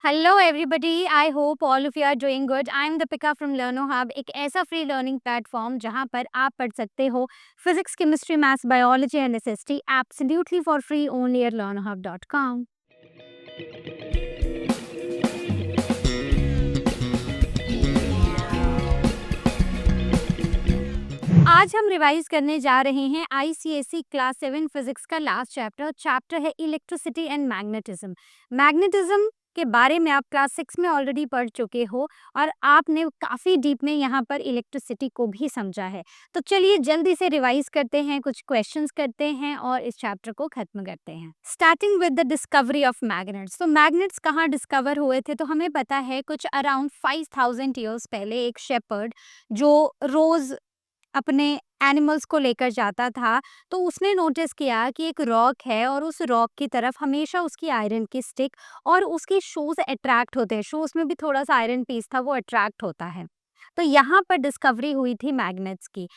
Hello everybody, I hope all of you are doing good. I am Deepika from Learno Hub, एक ऐसा free learning platform जहां पर आप पढ़ सकते हो physics, chemistry, maths, biology and SST absolutely for free only at learnerhub.com। आज हम रिवाइज करने जा रहे हैं आईसीएसई क्लास 7 फिजिक्स का लास्ट चैप्टर है इलेक्ट्रिसिटी एंड मैग्नेटिज्म। मैग्नेटिज्म के बारे में आप क्लास 6 में ऑलरेडी पढ़ चुके हो और आपने काफ़ी डीप में यहाँ पर इलेक्ट्रिसिटी को भी समझा है। तो चलिए जल्दी से रिवाइज करते हैं, कुछ क्वेश्चंस करते हैं और इस चैप्टर को खत्म करते हैं। Starting with the discovery of magnets. तो मैग्नेट्स कहाँ डिस्कवर हुए थे? तो हमें पता है कुछ अराउंड 5000 ईयर्स पहले एक शेपर्ड जो रोज अपने एनिमल्स को लेकर जाता था, तो उसने नोटिस किया कि एक रॉक है और उस रॉक की तरफ हमेशा उसकी आयरन की स्टिक और उसके शूज अट्रैक्ट होते हैं। शूज में भी थोड़ा सा आयरन पीस था, वो अट्रैक्ट होता है। तो यहाँ पर डिस्कवरी हुई थी मैग्नेट्स की।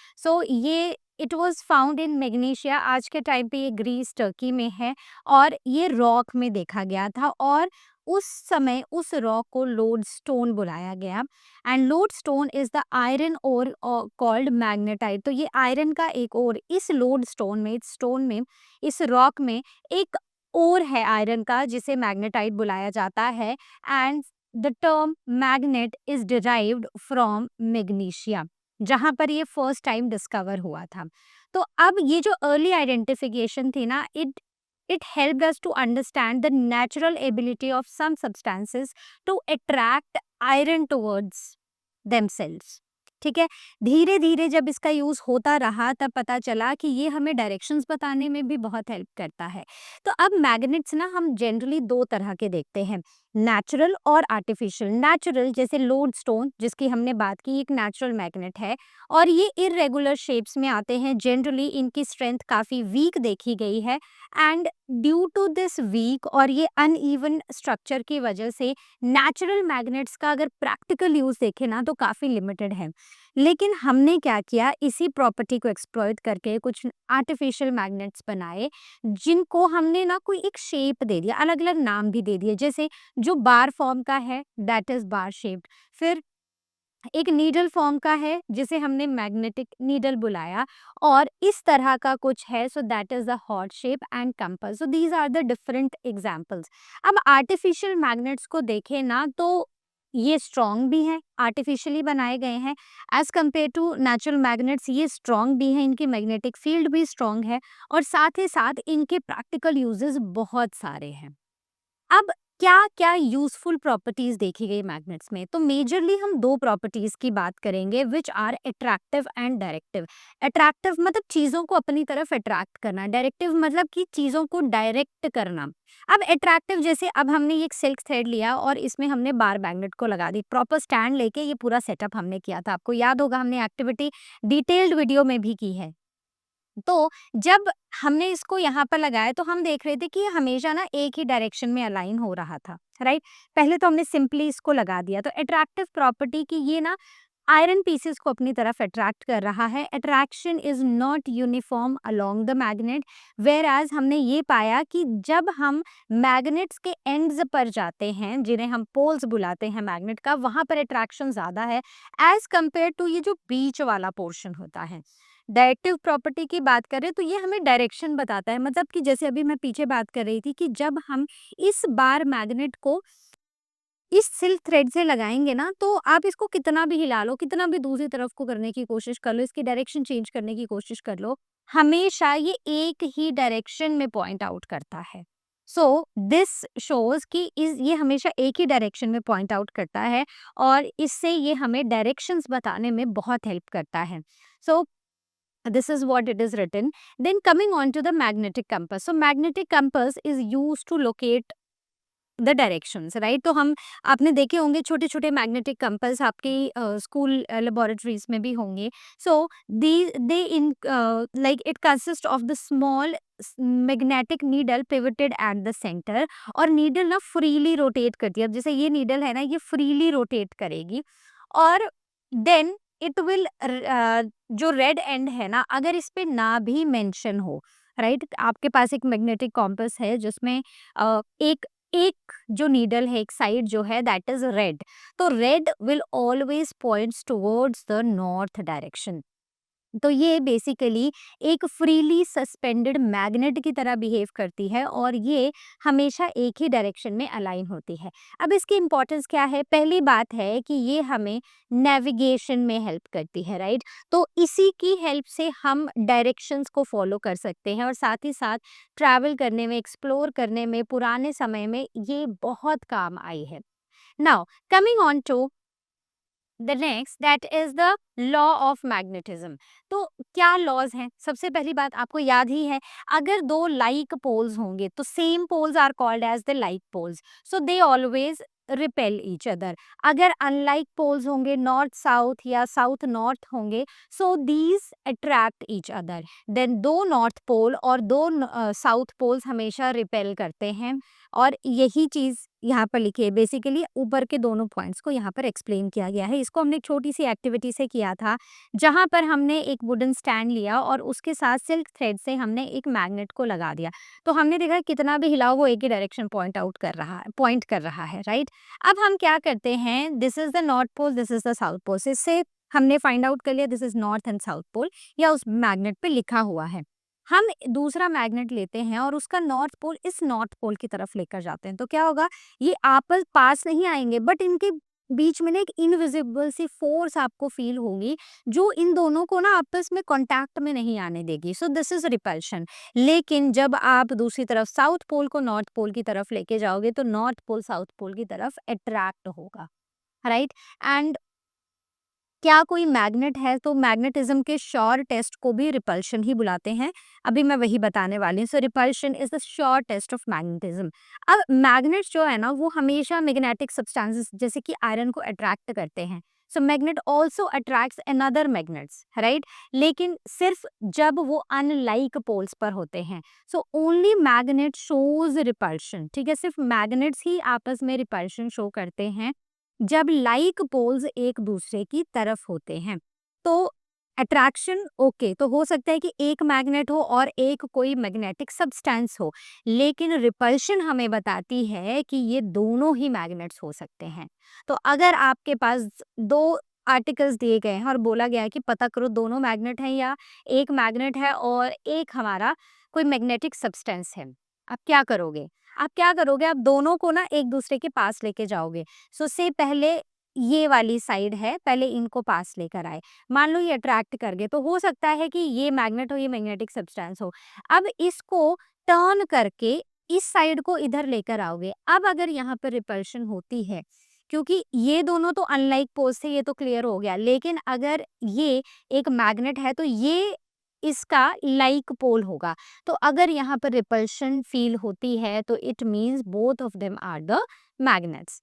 ये it was found in magnesia. आज के टाइम पे ये ग्रीस, टर्की में है और ये रॉक में देखा गया था और उस समय उस रॉक को लोडस्टोन बुलाया गया। And lodestone is the iron ore called magnetite. तो ये आयरन का एक और इस लोडस्टोन में, इस स्टोन में, इस रॉक में एक और है आयरन का जिसे मैग्नेटाइट बुलाया जाता है। And the term magnet is derived from magnesia, जहां पर ये फर्स्ट टाइम डिस्कवर हुआ था। तो अब ये जो अर्ली आइडेंटिफिकेशन थी ना, it helped us to understand the natural ability of some substances to attract iron towards themselves। ठीक है, धीरे धीरे जब इसका यूज होता रहा तब पता चला कि ये हमें डायरेक्शंस बताने में भी बहुत हेल्प करता है। तो अब मैग्नेट्स ना हम जनरली दो तरह के देखते हैं, नेचुरल और आर्टिफिशियल। नेचुरल जैसे लोडस्टोन जिसकी हमने बात की, एक नेचुरल मैग्नेट है और ये इरेगुलर शेप्स में आते हैं। जनरली इनकी स्ट्रेंथ काफ़ी वीक देखी गई है and due to this weak और ये अनइवन स्ट्रक्चर की वजह से नेचुरल मैग्नेट्स का अगर प्रैक्टिकल यूज देखें ना तो काफ़ी लिमिटेड है। लेकिन हमने क्या किया, इसी प्रॉपर्टी को एक्सप्लॉइट करके कुछ आर्टिफिशियल मैग्नेट्स बनाए जिनको हमने ना कोई एक शेप दे दिया, अलग अलग नाम भी दे दिए। जैसे जो बार फॉर्म का है दैट इज बार शेप्ड, फिर एक नीडल फॉर्म का है जिसे हमने मैग्नेटिक नीडल बुलाया और इस तरह का कुछ है, so that is the hot shape and compass. So these are the different examples. अब आर्टिफिशियल मैग्नेट्स को देखें ना तो ये स्ट्रॉन्ग भी हैं, आर्टिफिशियली बनाए गए हैं as compared to natural magnets. ये स्ट्रॉन्ग भी हैं, इनकी मैग्नेटिक फील्ड भी स्ट्रॉन्ग है और साथ ही साथ इनके प्रैक्टिकल यूजेस बहुत सारे हैं। अब क्या-क्या यूज़फुल प्रॉपर्टीज़ देखी गई मैग्नेट्स में? तो मेजरली हम 2 प्रॉपर्टीज़ की बात करेंगे which are attractive and directive. Attractive मतलब चीज़ों को अपनी तरफ अट्रैक्ट करना, डायरेक्टिव मतलब कि चीज़ों को डायरेक्ट करना। अब अट्रैक्टिव जैसे अब हमने ये एक सिल्क थ्रेड लिया और इसमें हमने बार मैग्नेट को लगा दी। प्रॉपर स्टैंड लेके ये पूरा सेटअप हमने किया था। आपको याद होगा हमने एक्टिविटी डिटेल्ड वीडियो में भी की है। तो जब हमने इसको यहाँ पर लगाया तो हम देख रहे थे कि ये हमेशा ना एक ही डायरेक्शन में अलाइन हो रहा था, राइट? पहले तो हमने सिंपली इसको लगा दिया। तो अट्रैक्टिव प्रॉपर्टी की ये ना आयरन पीसेस को अपनी तरफ अट्रैक्ट कर रहा है। Attraction is not uniform along the magnet, whereas हमने ये पाया कि जब हम मैग्नेट्स के एंड्स पर जाते हैं, जिन्हें हम पोल्स बुलाते हैं मैग्नेट का, वहां पर अट्रैक्शन ज्यादा है एज कंपेयर टू ये जो बीच वाला पोर्शन होता है। डायरेक्टिव प्रॉपर्टी की बात करें तो ये हमें डायरेक्शन बताता है, मतलब कि जैसे अभी मैं पीछे बात कर रही थी कि जब हम इस बार मैग्नेट को इस सिल्क थ्रेड से लगाएंगे ना तो आप इसको कितना भी हिला लो, कितना भी दूसरी तरफ को करने की कोशिश कर लो, इसकी डायरेक्शन चेंज करने की कोशिश कर लो, हमेशा ये एक ही डायरेक्शन में पॉइंट आउट करता है। सो दिस शोज कि ये हमेशा एक ही डायरेक्शन में पॉइंट आउट करता है और इससे ये हमें डायरेक्शंस बताने में बहुत हेल्प करता है। सो this is what it is written. Then coming on to the magnetic compass. So magnetic compass is used to locate the directions, right? तो हम आपने देखे होंगे छोटे छोटे मैग्नेटिक कंपास आपके स्कूल लेबोरेटरीज में भी होंगे। So they in like it consist of the small magnetic needle pivoted at the centre और नीडल ना फ्रीली रोटेट करती है। अब जैसे ये नीडल है ना, ये फ्रीली रोटेट करेगी और देन इट विल जो रेड एंड है ना, अगर इस पे ना भी मेंशन हो, राइट? आपके पास एक मैग्नेटिक कॉम्पास है जिसमें एक एक जो नीडल है, एक साइड जो है दैट इज रेड, तो red will always points towards the north direction. तो ये बेसिकली एक फ्रीली सस्पेंडेड मैग्नेट की तरह बिहेव करती है और ये हमेशा एक ही डायरेक्शन में अलाइन होती है। अब इसकी इम्पोर्टेंस क्या है? पहली बात है कि ये हमें नेविगेशन में हेल्प करती है, राइट? तो इसी की हेल्प से हम डायरेक्शंस को फॉलो कर सकते हैं और साथ ही साथ ट्रैवल करने में, एक्सप्लोर करने में पुराने समय में ये बहुत काम आई है। Now coming on to the next that is the law of magnetism. तो क्या लॉज हैं? सबसे पहली बात आपको याद ही है, अगर दो लाइक पोल्स होंगे तो same poles are called as the like poles, so they always repel each other. अगर अनलाइक पोल्स होंगे, नॉर्थ साउथ या साउथ नॉर्थ होंगे, so these attract each other. Then दो नॉर्थ पोल और दो साउथ पोल्स हमेशा रिपेल करते हैं और यही चीज यहाँ पर लिखी है। बेसिकली ऊपर के दोनों पॉइंट्स को यहाँ पर एक्सप्लेन किया गया है। इसको हमने एक छोटी सी एक्टिविटी से किया था, जहाँ पर हमने एक वुडन स्टैंड लिया और उसके साथ सिल्क थ्रेड से हमने एक मैग्नेट को लगा दिया। तो हमने देखा कितना भी हिलाओ वो एक ही डायरेक्शन पॉइंट कर रहा है, राइट? अब हम क्या करते हैं, this is the north pole, this is the south pole. इससे हमने फाइंड आउट कर लिया this is north and south pole, या उस मैग्नेट पे लिखा हुआ है। हम दूसरा मैग्नेट लेते हैं और उसका नॉर्थ पोल इस नॉर्थ पोल की तरफ लेकर जाते हैं, तो क्या होगा, ये आपस पास नहीं आएंगे बट इनके बीच में ना एक इनविजिबल सी फोर्स आपको फील होगी जो इन दोनों को ना आपस में कांटेक्ट में नहीं आने देगी। सो दिस इज रिपल्शन। लेकिन जब आप दूसरी तरफ साउथ पोल को नॉर्थ पोल की तरफ लेके जाओगे तो नॉर्थ पोल साउथ पोल की तरफ अट्रैक्ट होगा, राइट? एंड क्या कोई मैग्नेट है, तो मैग्नेटिज्म के श्योर टेस्ट को भी रिपल्शन ही बुलाते हैं। अभी मैं वही बताने वाली हूँ। So repulsion is the sure test of magnetism. अब मैग्नेट्स जो है ना वो हमेशा मैग्नेटिक सब्सटेंसेस जैसे कि आयरन को अट्रैक्ट करते हैं। So magnet also attracts another magnets, right? लेकिन सिर्फ जब वो अनलाइक पोल्स पर होते हैं। So only magnet shows repulsion, ठीक है? सिर्फ मैग्नेट्स ही आपस में रिपल्शन शो करते हैं जब लाइक पोल्स एक दूसरे की तरफ होते हैं। तो अट्रैक्शन ओके, तो हो सकता है कि एक मैग्नेट हो और एक कोई मैग्नेटिक सब्सटेंस हो, लेकिन रिपल्शन हमें बताती है कि ये दोनों ही मैग्नेट्स हो सकते हैं। तो अगर आपके पास दो आर्टिकल्स दिए गए हैं और बोला गया है कि पता करो दोनों मैग्नेट हैं या एक मैग्नेट है और एक हमारा कोई मैग्नेटिक सब्सटेंस है, आप क्या करोगे? आप दोनों को ना एक दूसरे के पास लेके जाओगे। सो से पहले ये वाली साइड है, पहले इनको पास लेकर आए। मान लो ये अट्रैक्ट कर गए, तो हो सकता है कि ये मैग्नेट हो, ये मैग्नेटिक सब्सटेंस हो। अब इसको टर्न करके इस साइड को इधर लेकर आओगे। अब अगर यहाँ पर रिपल्शन होती है, क्योंकि ये दोनों तो अनलाइक पोल्स थे, ये तो क्लियर हो गया। लेकिन अगर ये एक मैग्नेट है तो ये इसका लाइक पोल होगा। तो अगर यहाँ पर रिपल्शन फील होती है तो it means both of them are the magnets.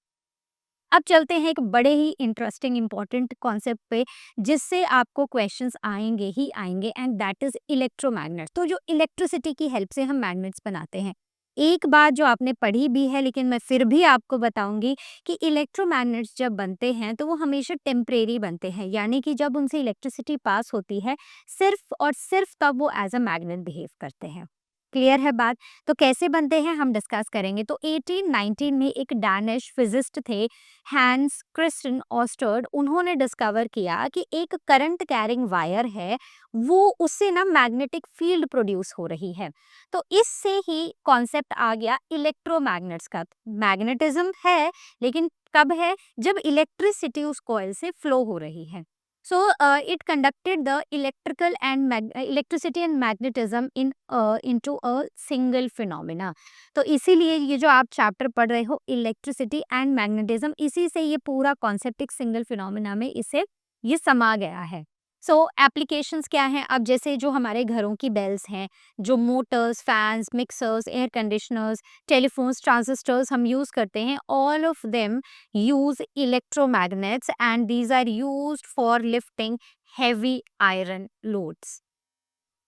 अब चलते हैं एक बड़े ही इंटरेस्टिंग इंपॉर्टेंट कॉन्सेप्ट पे, जिससे आपको क्वेश्चंस आएंगे ही आएंगे, एंड दैट इज इलेक्ट्रोमैग्नेट। तो जो इलेक्ट्रिसिटी की हेल्प से हम मैग्नेट्स बनाते हैं, एक बात जो आपने पढ़ी भी है लेकिन मैं फिर भी आपको बताऊंगी कि इलेक्ट्रोमैग्नेट्स जब बनते हैं तो वो हमेशा टेम्परेरी बनते हैं, यानी कि जब उनसे इलेक्ट्रिसिटी पास होती है सिर्फ और सिर्फ तब वो एज अ मैग्नेट बिहेव करते हैं। क्लियर है बात? तो कैसे बनते हैं हम डिस्कस करेंगे। तो 1819 में एक डैनिश फिजिस्ट थे, हैंस क्रिस्टियन ऑस्टर्ड, उन्होंने डिस्कवर किया कि एक करंट कैरिंग वायर है, वो उससे ना मैग्नेटिक फील्ड प्रोड्यूस हो रही है। तो इससे ही कॉन्सेप्ट आ गया इलेक्ट्रोमैग्नेट्स का। मैग्नेटिज्म है लेकिन कब है? जब इलेक्ट्रिसिटी उस कॉइल से फ्लो हो रही है। So it conducted the electricity and magnetism into a single phenomena. तो इसीलिए ये जो आप चैप्टर पढ़ रहे हो इलेक्ट्रिसिटी एंड मैग्नेटिज्म, इसी से ये पूरा कॉन्सेप्ट एक सिंगल फिनोमिना में इसे ये समा गया है। सो एप्लीकेशंस क्या हैं? अब जैसे जो हमारे घरों की बेल्स हैं, जो Motors, fans, mixers, air conditioners, telephones, transistors हम यूज़ करते हैं, all of them use electromagnets and these are used for lifting heavy iron loads.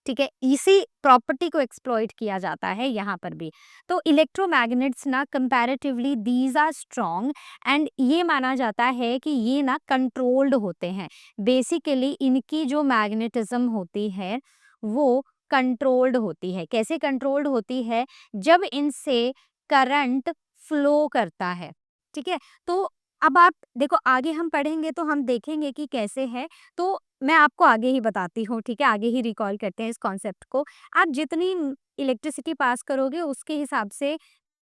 ठीक है, इसी प्रॉपर्टी को एक्सप्लॉइट किया जाता है यहाँ पर भी। तो इलेक्ट्रोमैग्नेट्स ना comparatively these are strong, and ये माना जाता है कि ये ना कंट्रोल्ड होते हैं। बेसिकली इनकी जो मैग्नेटिज्म होती है वो कंट्रोल्ड होती है। कैसे कंट्रोल्ड होती है? जब इनसे करंट फ्लो करता है, ठीक है? तो अब आप देखो, आगे हम पढ़ेंगे तो हम देखेंगे कि कैसे है, तो मैं आपको आगे ही बताती हूँ, ठीक है? आगे ही रिकॉल करते हैं इस कॉन्सेप्ट को। आप जितनी इलेक्ट्रिसिटी पास करोगे उसके हिसाब से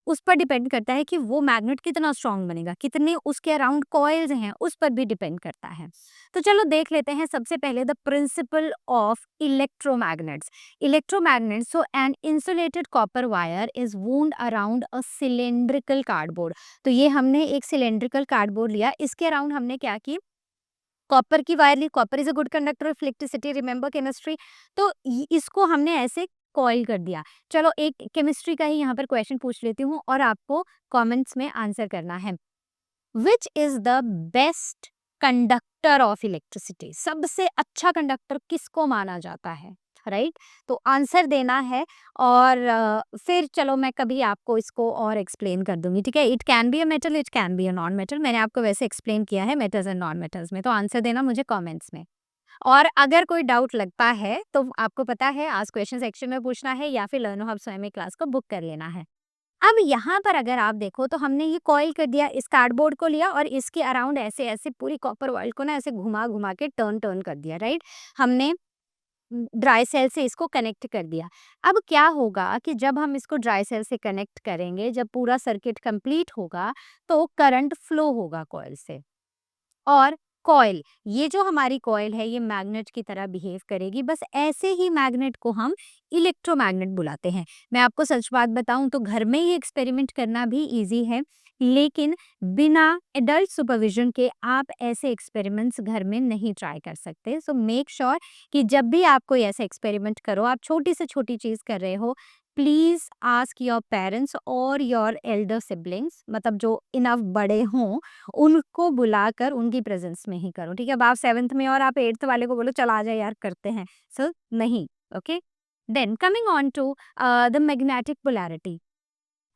उस पर डिपेंड करता है कि वो मैग्नेट कितना स्ट्रॉन्ग बनेगा, कितने उसके अराउंड कॉइल्स हैं, उस पर भी डिपेंड करता है। तो चलो देख लेते हैं सबसे पहले the principle of electromagnets. Electromagnets, so an insulated copper wire is wound around a cylindrical cardboard. तो ये हमने एक सिलिंड्रिकल कार्डबोर्ड लिया, इसके अराउंड हमने क्या की, कॉपर की वायर ली। Copper is a good conductor of electricity, remember chemistry. तो इसको हमने ऐसे कॉइल कर दिया। चलो एक केमिस्ट्री का ही यहाँ पर क्वेश्चन पूछ लेती हूँ और आपको कमेंट्स में आंसर करना है। Which is the best conductor of electricity? सबसे अच्छा कंडक्टर किसको माना जाता है, राइट? तो आंसर देना है और फिर चलो मैं कभी आपको इसको और एक्सप्लेन कर दूंगी, ठीक है? It can be a metal, it can be a non metal. मैंने आपको वैसे एक्सप्लेन किया है मेटल्स एंड नॉन मेटल्स में, तो आंसर देना मुझे कमेंट्स में। और अगर कोई डाउट लगता है तो आपको पता है आज क्वेश्चन सेक्शन में पूछना है या फिर लर्नो हब स्वयं क्लास को बुक कर लेना है। अब यहाँ पर अगर आप देखो तो हमने ये कॉइल कर दिया, इस कार्डबोर्ड को लिया और इसके अराउंड ऐसे ऐसे पूरी कॉपर वायर को ना ऐसे घुमा घुमा के टर्न टर्न कर दिया, राइट? हमने ड्राई सेल से इसको कनेक्ट कर दिया। अब क्या होगा कि जब हम इसको ड्राई सेल से कनेक्ट करेंगे, जब पूरा सर्किट कंप्लीट होगा तो करंट फ्लो होगा कॉइल से। और कॉइल, ये जो हमारी कॉइल है ये मैग्नेट की तरह बिहेव करेगी। बस ऐसे ही मैग्नेट को हम इलेक्ट्रोमैग्नेट बुलाते हैं। मैं आपको सच बात बताऊं तो घर में ये एक्सपेरिमेंट करना भी इजी है, लेकिन बिना एडल्ट सुपरविजन के आप ऐसे एक्सपेरिमेंट्स घर में नहीं ट्राई कर सकते। सो मेक श्योर कि जब भी आप कोई ऐसा एक्सपेरिमेंट करो, आप छोटी से छोटी चीज़ कर रहे हो, प्लीज़ आस्क योर पेरेंट्स और योर एल्डर सिबलिंग्स, मतलब जो इनफ बड़े हों उनको बुलाकर उनकी प्रेजेंस में ही करो, ठीक है? अब आप 7th में और आप 8th वाले को बोलो चल आ जा यार करते हैं, सो नहीं, okay? Then coming on to the magnetic polarity.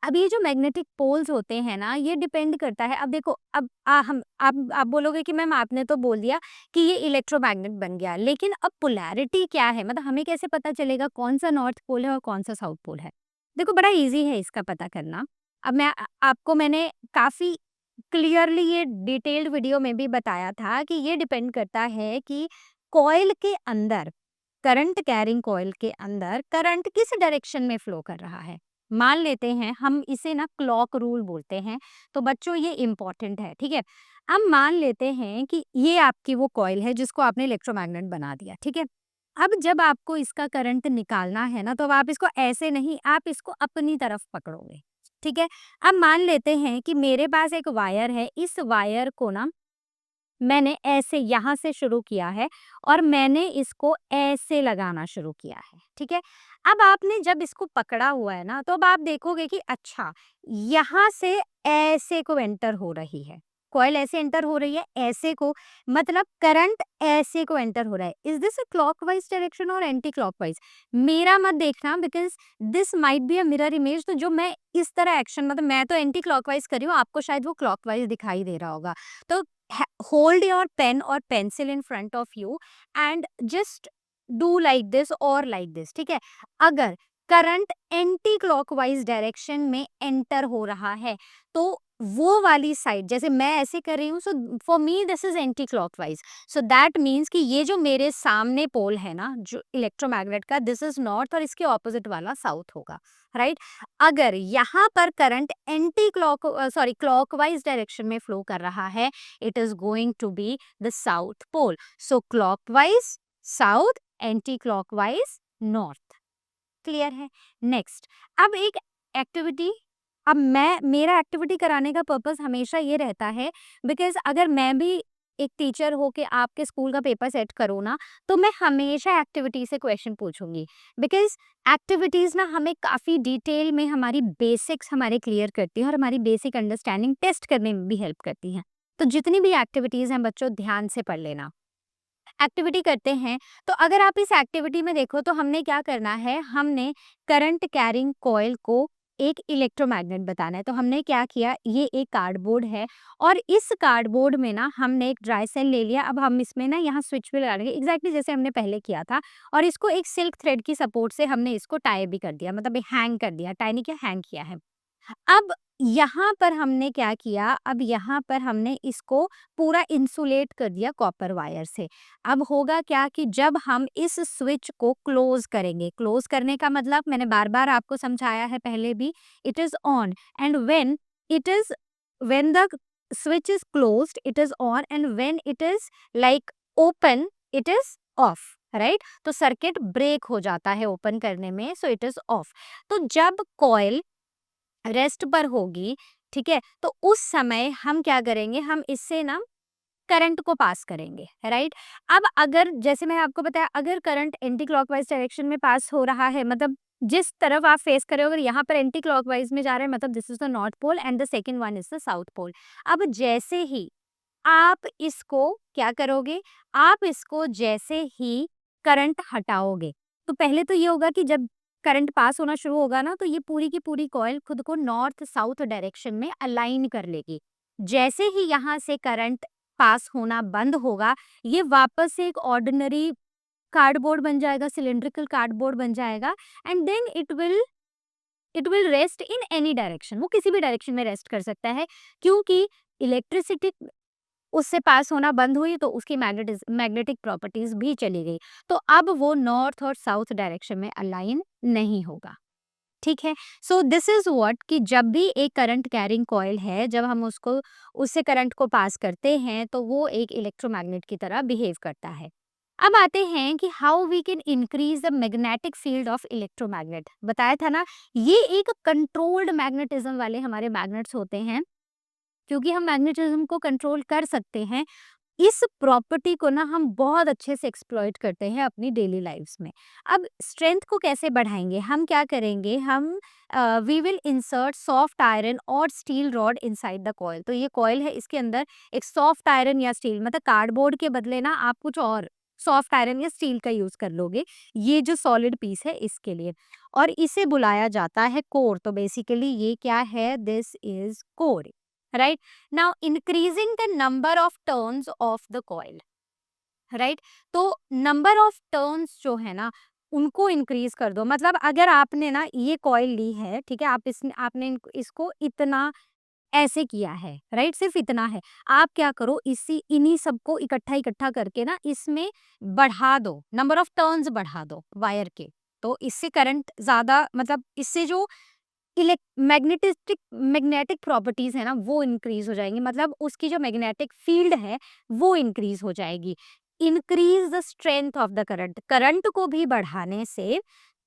अब ये जो मैग्नेटिक पोल्स होते हैं ना, ये डिपेंड करता है। अब देखो, अब हम आप बोलोगे कि मैम आपने तो बोल दिया कि ये इलेक्ट्रोमैग्नेट बन गया, लेकिन अब पोलैरिटी क्या है? मतलब हमें कैसे पता चलेगा कौन सा नॉर्थ पोल है और कौन सा साउथ पोल है? देखो बड़ा ईज़ी है इसका पता करना। अब आपको मैंने काफ़ी क्लियरली ये डिटेल्ड वीडियो में भी बताया था कि ये डिपेंड करता है कि कॉइल के अंदर, करंट कैरिंग कॉइल के अंदर करंट किस डायरेक्शन में फ्लो कर रहा है। मान लेते हैं हम इसे ना क्लॉक रूल बोलते हैं, तो बच्चों ये इम्पोर्टेंट है, ठीक है? अब मान लेते हैं कि ये आपकी वो कॉइल है जिसको आपने इलेक्ट्रोमैग्नेट बना दिया, ठीक है? अब जब आपको इसका करंट निकालना है ना, तो अब आप इसको ऐसे नहीं, आप इसको अपनी तरफ पकड़ोगे, ठीक है? अब मान लेते हैं कि मेरे पास एक वायर है, इस वायर को ना मैंने ऐसे यहाँ से शुरू किया है और मैंने इसको ऐसे लगाना शुरू किया है, ठीक है? अब आपने जब इसको पकड़ा हुआ है ना, तो अब आप देखोगे कि अच्छा, यहाँ से ऐसे को एंटर हो रही है, कॉइल ऐसे एंटर हो रही है, ऐसे को, मतलब करंट ऐसे को एंटर हो रहा है। Is this a clockwise direction और एंटी क्लॉकवाइज? मेरा मत देखना, because this might be a mirror image. तो जो मैं इस तरह एक्शन, मतलब मैं तो एंटी क्लॉकवाइज कर रही हूँ, आपको शायद वो क्लॉकवाइज दिखाई दे रहा होगा। तो hold your pen or pencil in front of you and just do like this or like this, ठीक है? अगर करंट एंटी क्लॉकवाइज डायरेक्शन में एंटर हो रहा है तो वो वाली साइड, जैसे मैं ऐसे कर रही हूँ, so for me this is anti clockwise. So that means कि ये जो मेरे सामने पोल है ना, जो इलेक्ट्रोमैग्नेट का, दिस इज नॉर्थ और इसके ऑपोजिट वाला साउथ होगा, राइट? अगर यहाँ पर करंट एंटी क्लॉकवाइज डायरेक्शन में फ्लो कर रहा है, it is going to be the south pole. So clockwise south, anti-clockwise north. Clear है? नेक्स्ट, अब एक एक्टिविटी, अब मेरा एक्टिविटी कराने का पर्पस हमेशा ये रहता है, बिकॉज अगर मैं भी एक टीचर हो के आपके स्कूल का पेपर सेट करूँ ना, तो मैं हमेशा एक्टिविटी से क्वेश्चन पूछूंगी, बिकॉज एक्टिविटीज़ ना हमें काफ़ी डिटेल में हमारी बेसिक्स हमारे क्लियर करती हैं और हमारी बेसिक अंडरस्टैंडिंग टेस्ट करने में भी हेल्प करती हैं। तो जितनी भी एक्टिविटीज़ हैं बच्चों, ध्यान से पढ़ लेना। एक्टिविटी करते हैं, तो अगर आप इस एक्टिविटी में देखो तो हमने क्या करना है, हमने करंट कैरिंग कॉइल को एक इलेक्ट्रोमैग्नेट बताना है। तो हमने क्या किया, ये एक कार्डबोर्ड है और इस कार्डबोर्ड में ना हमने एक ड्राई सेल ले लिया। अब हम इसमें ना यहाँ स्विच भी लगा देंगे, एग्जैक्टली जैसे हमने पहले किया था, और इसको एक सिल्क थ्रेड की सपोर्ट से हमने इसको टाई भी कर दिया, मतलब हैंग कर दिया, टाई नहीं किया, हैंग किया है। अब यहाँ पर हमने क्या किया, अब यहाँ पर हमने इसको पूरा इंसुलेट कर दिया कॉपर वायर से। अब होगा क्या कि जब हम इस स्विच को क्लोज करेंगे, क्लोज करने का मतलब मैंने बार बार आपको समझाया है पहले भी, it is on and it is when the switch is closed it is on and when it is like open it is of, right. तो सर्किट ब्रेक हो जाता है ओपन करने में, सो इट इज ऑफ। तो जब कॉइल रेस्ट पर होगी, ठीक है, तो उस समय हम क्या करेंगे, हम इससे ना करंट को पास करेंगे, राइट। अब अगर जैसे मैंने आपको बताया, अगर करंट एंटी क्लॉकवाइज डायरेक्शन में पास हो रहा है, मतलब जिस तरफ आप फेस कर रहे हो, अगर यहाँ पर एंटी क्लॉकवाइज में जा रहा है, मतलब this is the north pole and the second one is the south pole. अब जैसे ही आप इसको क्या करोगे, आप इसको जैसे ही करंट हटाओगे, तो पहले तो ये होगा कि जब करंट पास होना शुरू होगा ना, तो ये पूरी की पूरी कॉइल खुद को नॉर्थ साउथ डायरेक्शन में अलाइन कर लेगी। जैसे ही यहाँ से करंट पास होना बंद होगा, ये वापस से एक ऑर्डिनरी कार्डबोर्ड बन जाएगा, सिलिंड्रिकल कार्डबोर्ड बन जाएगा and then it will rest in any direction. वो किसी भी डायरेक्शन में रेस्ट कर सकता है, क्योंकि इलेक्ट्रिसिटी उससे पास होना बंद हुई तो उसकी मैग्नेटिक प्रॉपर्टीज भी चली गई। तो अब वो नॉर्थ और साउथ डायरेक्शन में अलाइन नहीं होगा, ठीक है। सो दिस इज व्हाट कि जब भी एक करंट कैरिंग कॉइल है, जब हम उसको उससे करंट को पास करते हैं तो वो एक इलेक्ट्रोमैग्नेट की तरह बिहेव करता है। अब आते हैं कि how we can increase the magnetic field of electromagnet. बताया था ना, ये एक कंट्रोल्ड मैग्नेटिज्म वाले हमारे मैग्नेट्स होते हैं, क्योंकि हम मैग्नेटिज्म को कंट्रोल कर सकते हैं। इस प्रॉपर्टी को ना हम बहुत अच्छे से एक्सप्लॉइट करते हैं अपनी डेली लाइफ्स में। अब स्ट्रेंथ को कैसे बढ़ाएंगे, हम क्या करेंगे, हम we will insert soft iron और steel rod inside the coil. तो ये कॉइल है, इसके अंदर एक सॉफ्ट आयरन या स्टील, मतलब कार्डबोर्ड के बदले ना आप कुछ और सॉफ्ट आयरन या स्टील का यूज कर लोगे, ये जो सॉलिड पीस है इसके लिए, और इसे बुलाया जाता है कोर। तो बेसिकली ये क्या है, this is core, right. Now increasing the number of turns of the coil, right. तो नंबर ऑफ टर्न्स जो है ना, उनको इंक्रीज कर दो। मतलब अगर आपने ना ये कॉइल ली है, ठीक है, आपने इसको इतना ऐसे किया है, राइट, सिर्फ इतना है। आप क्या करो, इसी इन्हीं सबको इकट्ठा इकट्ठा करके ना इसमें बढ़ा दो, नंबर ऑफ टर्न्स बढ़ा दो वायर के। तो इससे करंट ज्यादा, मतलब इससे जो मैग्नेटिक प्रॉपर्टीज है ना, वो इंक्रीज हो जाएंगी, मतलब उसकी जो मैग्नेटिक फील्ड है वो इंक्रीज हो जाएगी। Increase the strength of the current, current को भी बढ़ाने से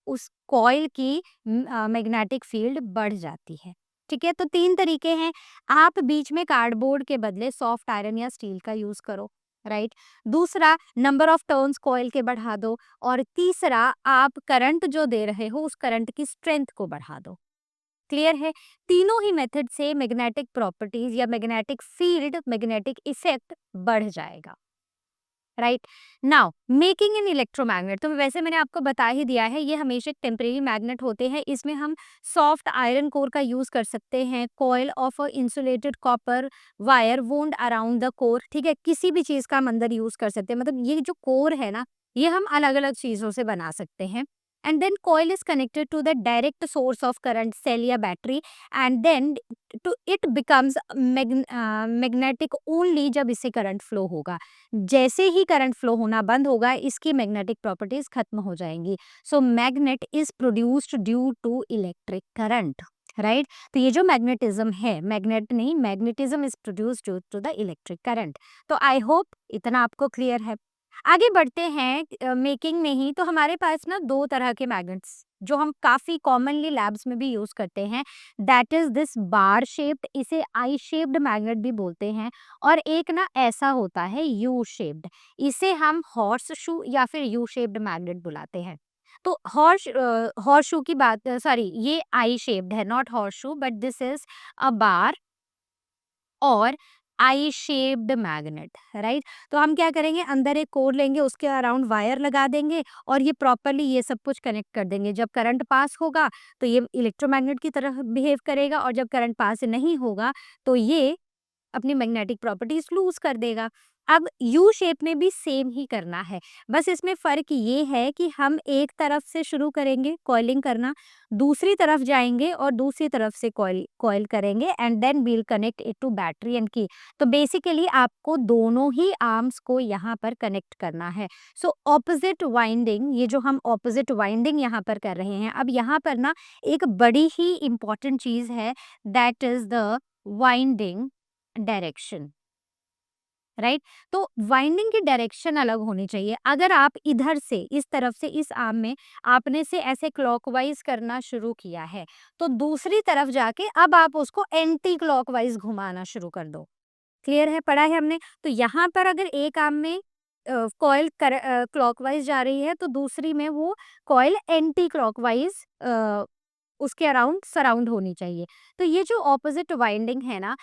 उस कॉइल की मैग्नेटिक फील्ड बढ़ जाती है, ठीक है। तो 3 तरीके हैं, आप बीच में कार्डबोर्ड के बदले सॉफ्ट आयरन या स्टील का यूज करो, राइट। दूसरा, नंबर ऑफ टर्न्स कॉइल के बढ़ा दो, और तीसरा, आप करंट जो दे रहे हो उस करंट की स्ट्रेंथ को बढ़ा दो। क्लियर है, तीनों ही मेथड से मैग्नेटिक प्रॉपर्टीज या मैग्नेटिक फील्ड, मैग्नेटिक इफेक्ट बढ़ जाएगा, right. Now making an electromagnet, तो वैसे मैंने आपको बता ही दिया है, ये हमेशा टेम्परेरी मैग्नेट होते हैं। इसमें हम सॉफ्ट आयरन कोर का यूज कर सकते हैं, coil of insulated copper wire wound around the core, ठीक है, किसी भी चीज का हम अंदर यूज कर सकते हैं। मतलब ये जो कोर है ना, ये हम अलग अलग चीजों से बना सकते हैं। And then coil is connected to the direct source of current, cell या battery, and then to it becomes magnetic only जब इससे करंट फ्लो होगा। जैसे ही करंट फ्लो होना बंद होगा, इसकी मैग्नेटिक प्रॉपर्टीज खत्म हो जाएंगी। So magnet is produced due to electric current, right. तो ये जो मैग्नेटिज्म है, मैग्नेट नहीं, magnetism is produced due to the electric current. तो आई होप इतना आपको क्लियर है। आगे बढ़ते हैं मेकिंग में ही। तो हमारे पास ना 2 तरह के मैग्नेट्स जो हम काफी कॉमनली लैब्स में भी यूज करते हैं, that is this bar shaped, इसे आई शेप्ड मैग्नेट भी बोलते हैं, और एक ना ऐसा होता है यू शेप्ड, इसे हम हॉर्स शू या फिर यू शेप्ड मैग्नेट बुलाते हैं। तो हॉर्स शू की बात, सॉरी, ये आई शेप्ड है, not horseshoe, but this is a bar और आई शेप्ड मैग्नेट, राइट। तो हम क्या करेंगे, अंदर एक कोर लेंगे, उसके अराउंड वायर लगा देंगे, और ये प्रॉपरली ये सब कुछ कनेक्ट कर देंगे। जब करंट पास होगा तो ये इलेक्ट्रोमैग्नेट की तरह बिहेव करेगा, और जब करंट पास नहीं होगा तो ये अपनी मैग्नेटिक प्रॉपर्टीज लूज कर देगा। अब यू शेप में भी सेम ही करना है, बस इसमें फ़र्क ये है कि हम एक तरफ से शुरू करेंगे कॉइलिंग करना, दूसरी तरफ जाएँगे और दूसरी तरफ से कॉइल कॉइल करेंगे and then we will connect it to battery and key. तो बेसिकली आपको दोनों ही आर्म्स को यहाँ पर कनेक्ट करना है। सो ऑपोज़िट वाइंडिंग, ये जो हम ऑपोज़िट वाइंडिंग यहाँ पर कर रहे हैं, अब यहाँ पर ना एक बड़ी ही इम्पोर्टेंट चीज़ है, that is the winding direction, right. तो वाइंडिंग की डायरेक्शन अलग होनी चाहिए। अगर आप इधर से इस तरफ से इस आर्म में आपने से ऐसे क्लॉकवाइज करना शुरू किया है, तो दूसरी तरफ जाके अब आप उसको एंटी क्लॉकवाइज घुमाना शुरू कर दो। क्लियर है, पढ़ा है हमने। तो यहाँ पर अगर एक आर्म में कॉइल क्लॉकवाइज जा रही है, तो दूसरी में वो कॉइल एंटी क्लॉकवाइज उसके अराउंड सराउंड होनी चाहिए। तो ये जो ऑपोजिट वाइंडिंग है ना,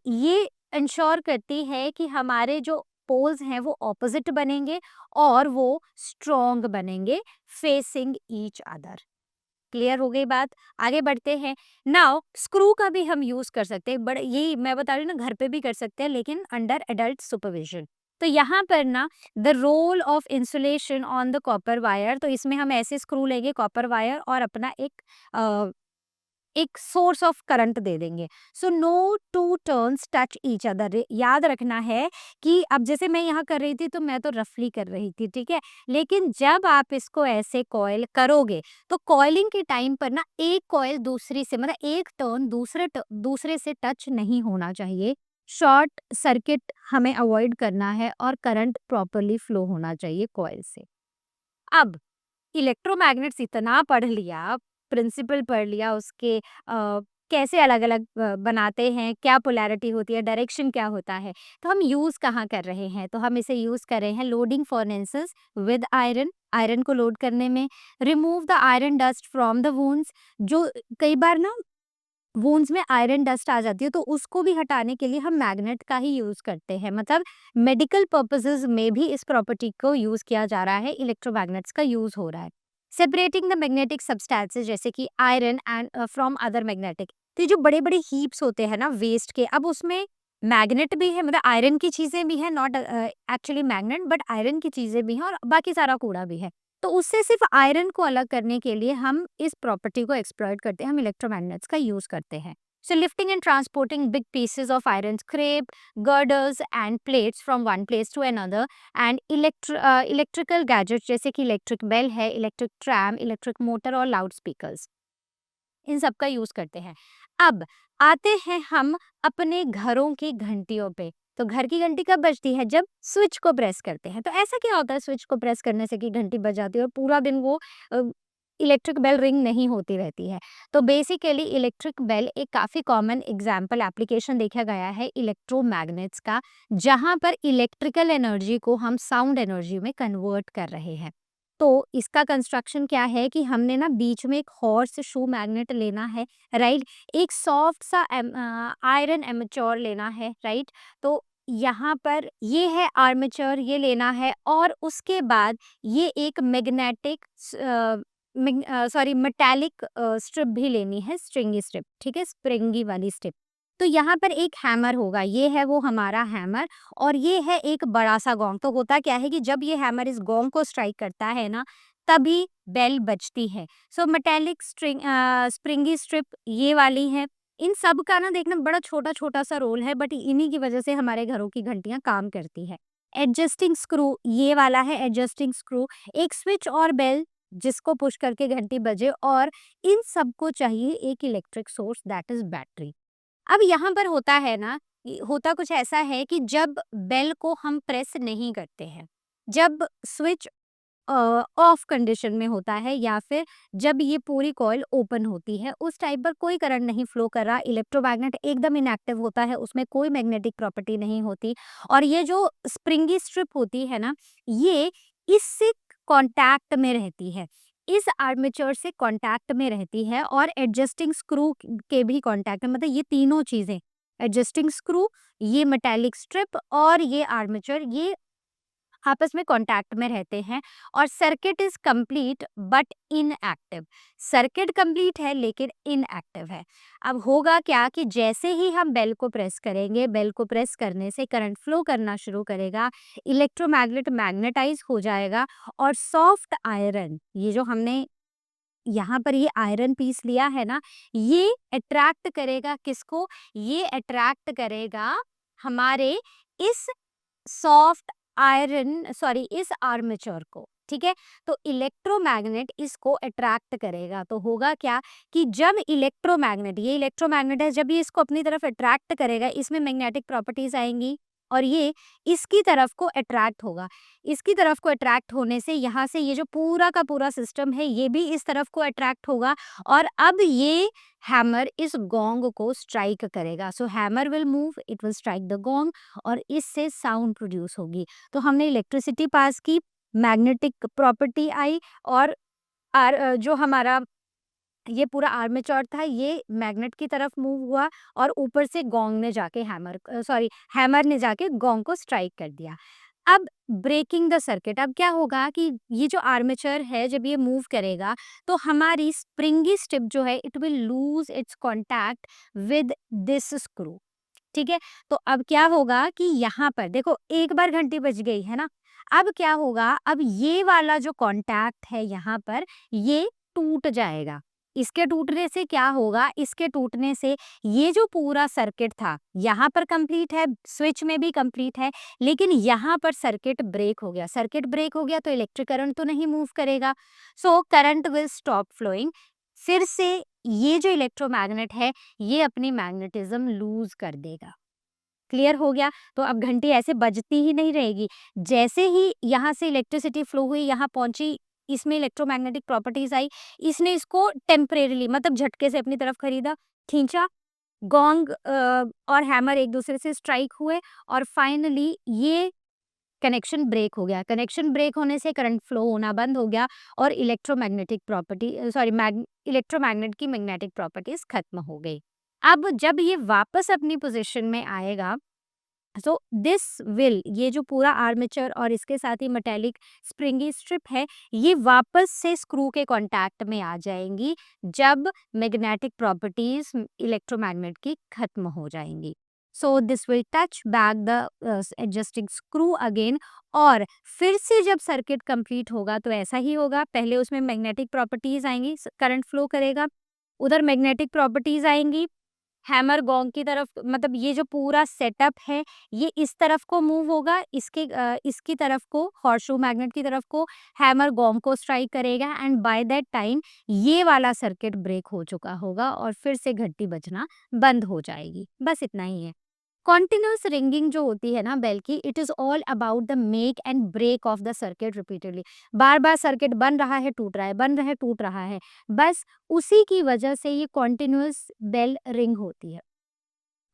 ये इंश्योर करती है कि हमारे जो पोल्स हैं वो ऑपोजिट बनेंगे और वो स्ट्रॉन्ग बनेंगे फेसिंग ईच अदर। क्लियर हो गई बात। आगे बढ़ते हैं। नाउ स्क्रू का भी हम यूज कर सकते हैं, बट ये मैं बता रही हूँ ना, घर पे भी कर सकते हैं लेकिन अंडर एडल्ट सुपरविजन। तो यहाँ पर ना the role of insulation on the copper wire, तो इसमें हम ऐसे स्क्रू लेंगे कॉपर वायर और अपना एक सोर्स ऑफ करंट दे देंगे। So no two turns touch each other. याद रखना है कि अब जैसे मैं यहाँ कर रही थी तो मैं तो रफली कर रही थी, ठीक है, लेकिन जब आप इसको ऐसे कॉइल करोगे तो कॉइलिंग के टाइम पर ना एक कॉइल दूसरी से, मतलब एक टर्न दूसरे से टच नहीं होना चाहिए। शॉर्ट सर्किट हमें अवॉइड करना है और करंट प्रॉपरली फ्लो होना चाहिए कॉइल से। अब इलेक्ट्रोमैग्नेट्स इतना पढ़ लिया, प्रिंसिपल पढ़ लिया, उसके कैसे अलग-अलग बनाते हैं, क्या पोलैरिटी होती है, डायरेक्शन क्या होता है, तो हम यूज़ कहाँ कर रहे हैं? तो हम इसे यूज़ कर रहे हैं loading furnaces with iron, iron को लोड करने में। Remove the iron dust from the wounds, जो कई बार ना वूंड्स में आयरन डस्ट आ जाती है, तो उसको भी हटाने के लिए हम मैग्नेट का ही यूज़ करते हैं। मतलब मेडिकल पर्पसेस में भी इस प्रॉपर्टी को यूज़ किया जा रहा है, इलेक्ट्रोमैग्नेट्स का यूज़ हो रहा है। सेपरेटिंग द मैग्नेटिक सब्सटेंसेस जैसे कि iron and from other magnetic. तो ये जो बड़े-बड़े हीप्स होते हैं ना वेस्ट के, अब उसमें मैग्नेट भी है, मतलब आयरन की चीज़ें भी हैं, not actually magnet, but iron की चीज़ें भी हैं और बाकी सारा कूड़ा भी है। तो उससे सिर्फ आयरन को अलग करने के लिए हम इस प्रॉपर्टी को एक्सप्लॉइट करते हैं, हम इलेक्ट्रोमैग्नेट्स का यूज करते हैं। So lifting and transporting big pieces of iron scrap, girders and plates from one place to another, and electrical gadgets जैसे कि इलेक्ट्रिक बेल है, इलेक्ट्रिक ट्रैम, इलेक्ट्रिक मोटर और लाउड स्पीकर्स, इन सब का यूज करते हैं। अब आते हैं हम अपने घरों की घंटियों पे। तो घर की घंटी कब बजती है? जब स्विच को प्रेस करते हैं। तो ऐसा क्या होता है स्विच को प्रेस करने से कि घंटी बज जाती है और पूरा दिन वो इलेक्ट्रिक बेल रिंग नहीं होती रहती है? तो बेसिकली इलेक्ट्रिक बेल एक काफ़ी कॉमन एग्जाम्पल एप्लीकेशन देखा गया है इलेक्ट्रोमैग्नेट्स का, जहाँ पर इलेक्ट्रिकल एनर्जी को हम साउंड एनर्जी में कन्वर्ट कर रहे हैं। तो इसका कंस्ट्रक्शन क्या है कि हमने ना बीच में एक हॉर्स शू मैग्नेट लेना है, राइट? एक सॉफ्ट सा आयरन एमेच्योर लेना है, राइट? तो यहाँ पर ये है आर्मेचर, ये लेना है और उसके बाद ये एक मैग्नेटिक सॉरी मेटालिक स्ट्रिप भी लेनी है, स्ट्रिंगी स्ट्रिप, ठीक है, स्प्रिंगी वाली स्ट्रिप। तो यहाँ पर एक हैमर होगा, ये है वो हमारा हैमर और ये है एक बड़ा सा गोंग। तो होता क्या है कि जब ये हैमर इस गोंग को स्ट्राइक करता है ना, तभी बेल बजती है। सो मेटालिक स्प्रिंगी स्ट्रिप ये वाली है। इन सब का ना देखना बड़ा छोटा-छोटा सा रोल है, बट इन्हीं की वजह से हमारे घरों की घंटियाँ काम करती है। एडजस्टिंग स्क्रू ये वाला है, एडजस्टिंग स्क्रू, एक स्विच और बेल जिसको पुश करके घंटी बजे, और इन सबको चाहिए एक electric source, that is battery. अब यहाँ पर होता है ना, होता कुछ ऐसा है कि जब बेल को हम प्रेस नहीं करते हैं, जब स्विच ऑफ कंडीशन में होता है या फिर जब ये पूरी कॉइल ओपन होती है, उस टाइम पर कोई करंट नहीं फ्लो कर रहा, इलेक्ट्रोमैग्नेट एकदम इनएक्टिव होता है, उसमें कोई मैग्नेटिक प्रॉपर्टी नहीं होती और ये जो स्प्रिंगी स्ट्रिप होती है ना, ये इससे कांटेक्ट में रहती है, इस आर्मेचर से कांटेक्ट में रहती है और एडजस्टिंग स्क्रू के भी कांटेक्ट में, मतलब ये तीनों चीजें, एडजस्टिंग स्क्रू, ये मेटालिक स्ट्रिप और ये आर्मेचर, ये आपस में कांटेक्ट में रहते हैं और circuit is complete but inactive. Circuit complete है लेकिन इनएक्टिव है। अब होगा क्या कि जैसे ही हम बेल को प्रेस करेंगे, बेल को प्रेस करने से करंट फ्लो करना शुरू करेगा, इलेक्ट्रोमैग्नेट मैग्नेटाइज हो जाएगा और सॉफ्ट आयरन, ये जो हमने यहाँ पर ये आयरन पीस लिया है ना, ये अट्रैक्ट करेगा किसको? ये अट्रैक्ट करेगा हमारे इस सॉफ्ट आयरन सॉरी इस आर्मेचर को, ठीक है। तो इलेक्ट्रोमैग्नेट इसको अट्रैक्ट करेगा, तो होगा क्या कि जब इलेक्ट्रोमैग्नेट, ये इलेक्ट्रोमैग्नेट है, जब ये इसको अपनी तरफ अट्रैक्ट करेगा, इसमें मैग्नेटिक प्रॉपर्टीज आएंगी और ये इसकी तरफ को अट्रैक्ट होगा। इसकी तरफ को अट्रैक्ट होने से यहाँ से ये जो पूरा का पूरा सिस्टम है ये भी इस तरफ को अट्रैक्ट होगा और अब ये हैमर इस गोंग को स्ट्राइक करेगा। So hammer will move, it will strike the gong और इससे साउंड प्रोड्यूस होगी। तो हमने इलेक्ट्रिसिटी पास की, मैग्नेटिक प्रॉपर्टी आई और जो हमारा ये पूरा आर्मेचर था ये मैग्नेट की तरफ मूव हुआ और ऊपर से गोंग ने जाके हैमर ने जाके गोंग को स्ट्राइक कर दिया। अब ब्रेकिंग द सर्किट, अब क्या होगा कि ये जो आर्मेचर है जब ये मूव करेगा तो हमारी स्प्रिंगी स्ट्रिप जो है it will lose its contact with this screw, ठीक है। तो अब क्या होगा कि यहाँ पर देखो एक बार घंटी बज गई है ना, अब क्या होगा, अब ये वाला जो कांटेक्ट है यहाँ पर ये टूट जाएगा। इसके टूटने से क्या होगा, इसके टूटने से ये जो पूरा सर्किट था यहाँ पर कंप्लीट है, स्विच में भी कंप्लीट है, लेकिन यहाँ पर सर्किट ब्रेक हो गया। सर्किट ब्रेक हो गया तो इलेक्ट्रिक करंट तो नहीं मूव करेगा, so current will stop flowing. फिर से ये जो इलेक्ट्रोमैग्नेट है ये अपनी मैग्नेटिज्म लूज कर देगा। क्लियर हो गया? तो अब घंटी ऐसे बजती ही नहीं रहेगी। जैसे ही यहाँ से इलेक्ट्रिसिटी फ्लो हुई, यहाँ पहुंची, इसमें इलेक्ट्रोमैग्नेटिक प्रॉपर्टीज आई, इसने इसको टेम्परेरीली मतलब झटके से अपनी तरफ खरीदा, खींचा, गोंग और हैमर एक दूसरे से स्ट्राइक हुए और फाइनली ये कनेक्शन ब्रेक हो गया। कनेक्शन ब्रेक होने से करंट फ्लो होना बंद हो गया और इलेक्ट्रोमैग्नेट की मैग्नेटिक प्रॉपर्टीज खत्म हो गई। अब जब ये वापस अपनी पोजीशन में आएगा, सो दिस विल, ये जो पूरा आर्मेचर और इसके साथ ही मेटेलिक स्प्रिंगी स्ट्रिप है ये वापस से स्क्रू के कांटेक्ट में आ जाएंगी जब मैग्नेटिक प्रॉपर्टीज इलेक्ट्रोमैग्नेट की खत्म हो जाएंगी। So this will touch back the adjusting screw again और फिर से जब सर्किट कंप्लीट होगा तो ऐसा ही होगा। पहले उसमें मैग्नेटिक प्रॉपर्टीज आएंगी, करंट फ्लो करेगा, उधर मैग्नेटिक प्रॉपर्टीज आएंगी, हैमर गोंग की तरफ, मतलब ये जो पूरा सेटअप है ये इस तरफ को मूव होगा, इसकी तरफ को, हॉर्सशू मैग्नेट की तरफ को, हैमर गोंग को स्ट्राइक करेगा एंड बाय दैट टाइम ये वाला सर्किट ब्रेक हो चुका होगा और फिर से घंटी बजना बंद हो जाएगी। बस इतना ही है। कॉन्टिन्यूस रिंगिंग जो होती है ना बेल की, it is all about the make and break of the circuit repeatedly. बार बार सर्किट बन रहा है, टूट रहा है, बन रहा है, टूट रहा है, बस उसी की वजह से ये कॉन्टिन्यूस बेल रिंग होती है।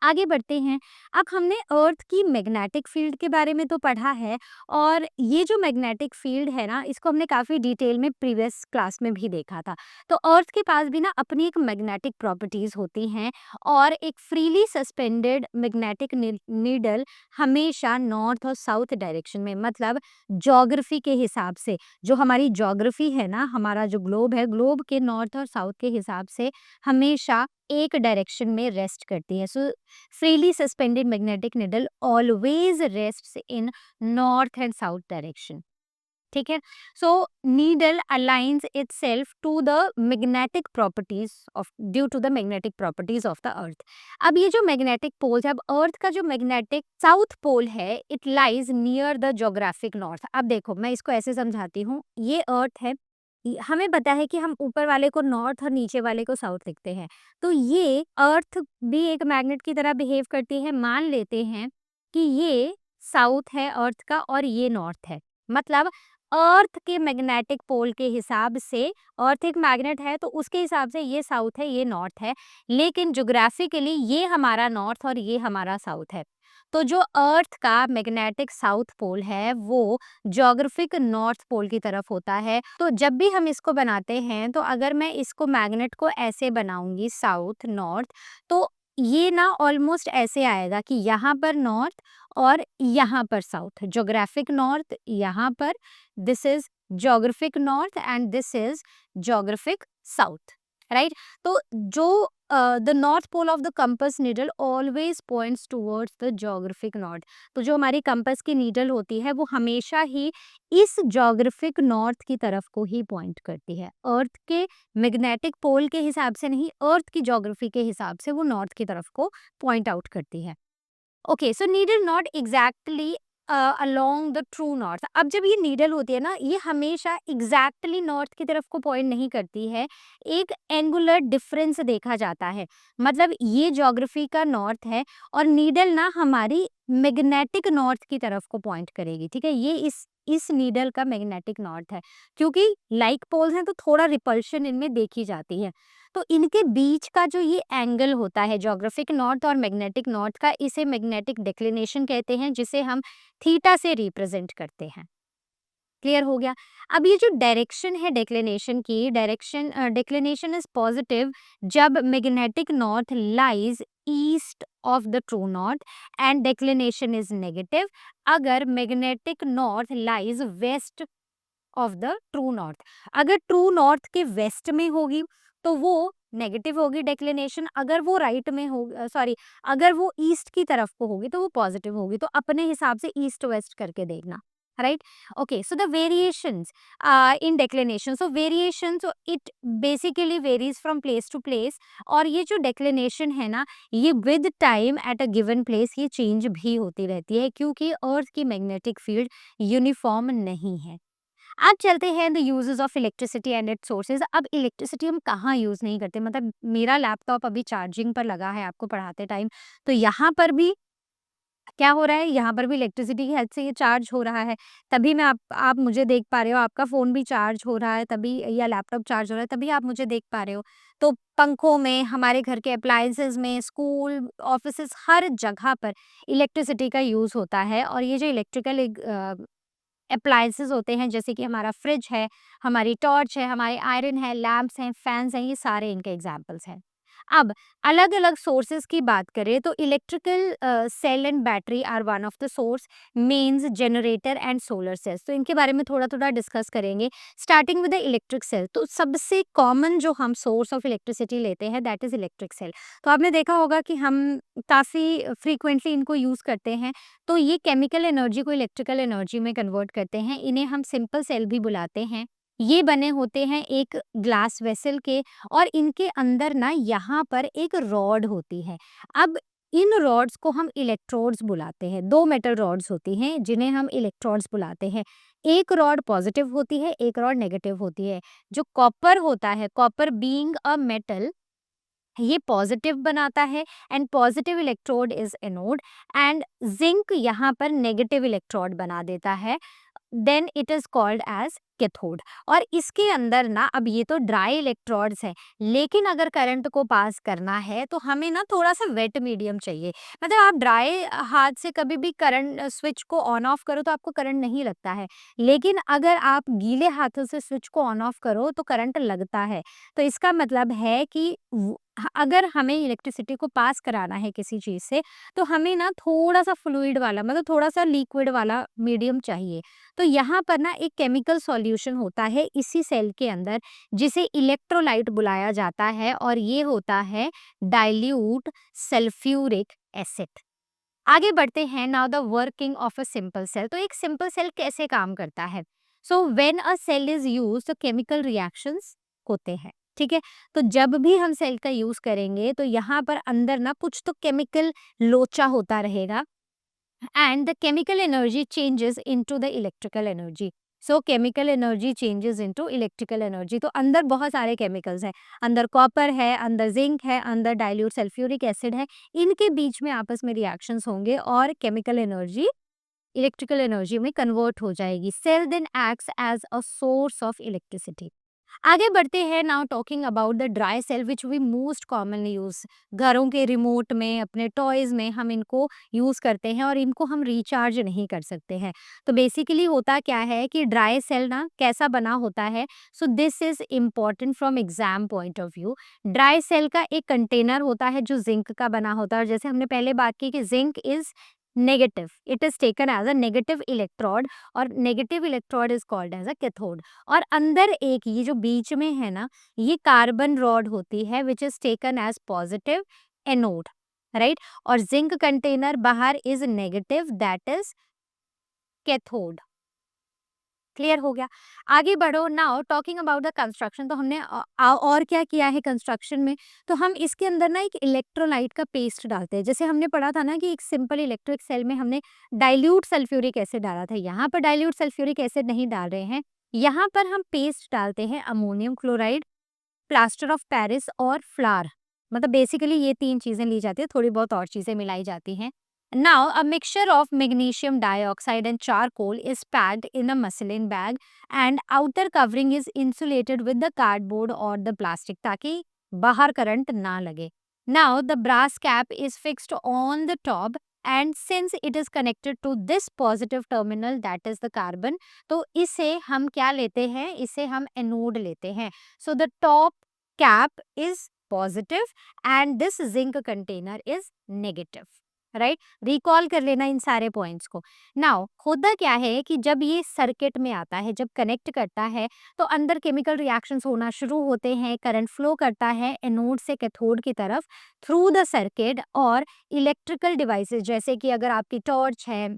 आगे बढ़ते हैं। अब हमने अर्थ की मैग्नेटिक फील्ड के बारे में तो पढ़ा है और ये जो मैग्नेटिक फील्ड है ना इसको हमने काफ़ी डिटेल में प्रीवियस क्लास में भी देखा था। तो अर्थ के पास भी ना अपनी एक मैग्नेटिक प्रॉपर्टीज़ होती हैं और एक फ्रीली सस्पेंडेड मैग्नेटिक नीडल हमेशा नॉर्थ और साउथ डायरेक्शन में, मतलब ज्योग्राफी के हिसाब से, जो हमारी ज्योग्राफी है ना, हमारा जो ग्लोब है, ग्लोब के नॉर्थ और साउथ के हिसाब से हमेशा एक डायरेक्शन में रेस्ट करती है। सो freely suspended magnetic needle always rests in north and south direction, ठीक है। So needle aligns itself to the magnetic properties of due to the magnetic properties of the earth. अब ये जो मैग्नेटिक पोल है, अब अर्थ का जो मैग्नेटिक साउथ पोल है it lies near the geographic north. अब देखो मैं इसको ऐसे समझाती हूँ, ये अर्थ है, हमें पता है कि हम ऊपर वाले को नॉर्थ और नीचे वाले को साउथ लिखते हैं, तो ये अर्थ भी एक मैग्नेट की तरह बिहेव करती है। मान लेते हैं कि ये साउथ है अर्थ का और ये नॉर्थ है, मतलब अर्थ के मैग्नेटिक पोल के हिसाब से अर्थ एक मैग्नेट है तो उसके हिसाब से ये साउथ है, ये नॉर्थ है, लेकिन ज्योग्राफिकली ये हमारा नॉर्थ और ये हमारा साउथ है। तो जो अर्थ का मैग्नेटिक साउथ पोल है वो ज्योग्राफिक नॉर्थ पोल की तरफ होता है। तो जब भी हम इसको बनाते हैं तो अगर मैं इसको मैग्नेट को ऐसे बनाऊंगी साउथ नॉर्थ, तो ये ना ऑलमोस्ट ऐसे आएगा कि यहाँ पर नॉर्थ और यहाँ पर साउथ, ज्योग्राफिक नॉर्थ यहाँ पर, this is geographic north and this is geographic south, right. तो जो the north pole of the compass needle always points towards the geographic north. तो जो हमारी कंपास की नीडल होती है वो हमेशा ही इस ज्योग्राफिक नॉर्थ की तरफ को ही पॉइंट करती है। अर्थ के मैग्नेटिक पोल के हिसाब से नहीं, अर्थ की ज्योग्राफी के हिसाब से वो नॉर्थ की तरफ को पॉइंट आउट करती है। Okay, so needle not exactly along the true north. अब जब ये नीडल होती है ना, ये हमेशा एग्जैक्टली नॉर्थ की तरफ को पॉइंट नहीं करती है, एक एंगुलर डिफरेंस देखा जाता है। मतलब ये ज्योग्राफी का नॉर्थ है और नीडल ना हमारी मैग्नेटिक नॉर्थ की तरफ को पॉइंट करेगी, ठीक है। ये इस नीडल का मैग्नेटिक नॉर्थ है, क्योंकि लाइक पोल्स हैं तो थोड़ा रिपल्शन इनमें देखी जाती है। तो इनके बीच का जो ये एंगल होता है ज्योग्राफिक नॉर्थ और मैग्नेटिक नॉर्थ का, इसे मैग्नेटिक डिक्लिनेशन कहते हैं, जिसे हम थीटा से रिप्रेजेंट करते हैं। क्लियर हो गया। अब ये जो डायरेक्शन है डिक्लिनेशन की, डिक्लिनेशन इज पॉजिटिव जब magnetic north lies east of the true north and declination is negative अगर magnetic north lies west of the true north. अगर ट्रू नॉर्थ के वेस्ट में होगी तो वो नेगेटिव होगी डेक्लिनेशन, अगर वो राइट में हो, सॉरी, अगर वो ईस्ट की तरफ को होगी तो वो पॉजिटिव होगी। तो अपने हिसाब से ईस्ट वेस्ट करके देखना, right. Okay, so the variations in declination, so variation, so it basically varies from place to place. और ये जो डेक्लिनेशन है ना, ये with time at a given place ये चेंज भी होती रहती है, क्योंकि अर्थ की मैग्नेटिक फील्ड यूनिफॉर्म नहीं है। अब चलते हैं the uses of electricity and it's sources. अब इलेक्ट्रिसिटी हम कहाँ यूज़ नहीं करते, मतलब मेरा लैपटॉप अभी चार्जिंग पर लगा है आपको पढ़ाते टाइम, तो यहाँ पर भी क्या हो रहा है, यहाँ पर भी इलेक्ट्रिसिटी की हेल्प से ये चार्ज हो रहा है। तभी मैं आप मुझे देख पा रहे हो, आपका फ़ोन भी चार्ज हो रहा है तभी, या लैपटॉप चार्ज हो रहा है तभी आप मुझे देख पा रहे हो। तो पंखों में, हमारे घर के अप्लायंसेस में, स्कूल, ऑफिसेज़, हर जगह पर इलेक्ट्रिसिटी का यूज़ होता है। और ये जो इलेक्ट्रिकल अप्लायंसेस होते हैं, जैसे कि हमारा फ्रिज है, हमारी टॉर्च है, हमारे आयरन है, लैंप्स हैं, फैन्स हैं, ये सारे इनके एग्जांपल्स हैं। अब अलग-अलग सोर्सेज़ की बात करें तो electrical cell and battery are one of the source, mains, generator and solar cells. तो इनके बारे में थोड़ा-थोड़ा डिस्कस करेंगे। Starting with the electric cell, तो सबसे कॉमन जो हम सोर्स ऑफ इलेक्ट्रिसिटी लेते हैं दैट इज़ इलेक्ट्रिक सेल। तो आपने देखा होगा कि हम काफ़ी फ्रीक्वेंटली इनको यूज़ करते हैं। तो ये केमिकल एनर्जी को इलेक्ट्रिकल एनर्जी में कन्वर्ट करते हैं। इन्हें हम सिंपल सेल भी बुलाते हैं। ये बने होते हैं एक ग्लास वेसल के, और इनके अंदर ना यहाँ पर एक रॉड होती है। अब इन रॉड्स को हम इलेक्ट्रोड्स बुलाते हैं। 2 मेटल रॉड्स होती हैं जिन्हें हम इलेक्ट्रोड्स बुलाते हैं। एक रॉड पॉजिटिव होती है, एक रॉड नेगेटिव होती है। जो कॉपर होता है, कॉपर बीइंग अ मेटल, ये पॉजिटिव बनाता है and positive electrode is anode, and zinc यहाँ पर नेगेटिव इलेक्ट्रोड बना देता है, then it is called as cathode. और इसके अंदर ना, अब ये तो ड्राई इलेक्ट्रोड्स है, लेकिन अगर करंट को पास करना है तो हमें ना थोड़ा सा वेट मीडियम चाहिए। मतलब आप ड्राई हाथ से कभी भी करंट स्विच को ऑन ऑफ करो तो आपको करंट नहीं लगता है, लेकिन अगर आप गीले हाथों से स्विच को ऑन ऑफ करो तो करंट लगता है। तो इसका मतलब है कि अगर हमें इलेक्ट्रिसिटी को पास कराना है किसी चीज़ से, तो हमें ना थोड़ा सा फ्लूइड वाला, मतलब थोड़ा सा लिक्विड वाला मीडियम चाहिए। तो यहाँ पर ना एक केमिकल सॉल्यूशन होता है इसी सेल के अंदर, जिसे इलेक्ट्रोलाइट बुलाया जाता है, और ये होता है डाइल्यूट सल्फ्यूरिक एसिड। आगे बढ़ते हैं। Now the working of a simple cell. तो एक सिंपल सेल कैसे काम करता है? So when a cell is used तो केमिकल रिएक्शंस होते हैं, ठीक है। तो जब भी हम सेल का यूज करेंगे तो यहाँ पर अंदर ना कुछ तो केमिकल लोचा होता रहेगा, and the chemical energy changes into the electrical energy. So chemical energy changes into electrical energy. तो अंदर बहुत सारे केमिकल्स हैं, अंदर कॉपर है, अंदर जिंक है, अंदर डाइल्यूट सल्फ्यूरिक एसिड है। इनके बीच में आपस में रिएक्शंस होंगे और केमिकल एनर्जी इलेक्ट्रिकल एनर्जी में कन्वर्ट हो जाएगी। Cell then acts as a source of electricity. आगे बढ़ते हैं now talking about the dry cell which we most commonly use. घरों के रिमोट में, अपने टॉयज में हम इनको यूज करते हैं और इनको हम रिचार्ज नहीं कर सकते हैं। तो बेसिकली होता क्या है कि ड्राई सेल ना कैसा बना होता है। So this is important from exam point of view. Dry cell का एक कंटेनर होता है जो जिंक का बना होता है, और जैसे हमने पहले बात की कि zinc is negative, it is taken as a negative electrode, और negative electrode is called as a cathode. और अंदर एक ये जो बीच में है ना, ये कार्बन रॉड होती है which is taken as positive anode, right. और जिंक कंटेनर बाहर is negative, that is cathode. Clear हो गया। आगे बढ़ो now talking about the construction. तो हमने और क्या किया है कंस्ट्रक्शन में। तो हम इसके अंदर ना एक इलेक्ट्रोलाइट का पेस्ट डालते हैं। जैसे हमने पढ़ा था ना कि एक सिंपल इलेक्ट्रिक सेल में हमने डाइल्यूट सल्फ्यूरिक एसिड डाला था, यहाँ पर डाइल्यूट सल्फ्यूरिक एसिड नहीं डाल रहे हैं। यहाँ पर हम पेस्ट डालते हैं ammonium chloride, plaster of Paris और फ्लार। मतलब बेसिकली ये 3 चीज़ें ली जाती है, थोड़ी बहुत और चीज़ें मिलाई जाती हैं। Now a mixture of magnesium dioxide and charcoal is packed in a muslin bag and outer covering is insulated with the cardboard और द प्लास्टिक, ताकि बाहर करंट ना लगे। Now the brass cap is fixed on the top and since it is connected to this positive terminal that is the carbon, तो इसे हम क्या लेते हैं, इसे हम एनोड लेते हैं। So the top cap is positive and this zinc container is negative, right. Recall कर लेना इन सारे पॉइंट्स को। नाउ होता क्या है कि जब ये सर्किट में आता है, जब कनेक्ट करता है, तो अंदर केमिकल रिएक्शंस होना शुरू होते हैं, करंट फ्लो करता है एनोड से कैथोड की तरफ थ्रू द सर्किट। और इलेक्ट्रिकल डिवाइसेस जैसे कि अगर आपकी टॉर्च है,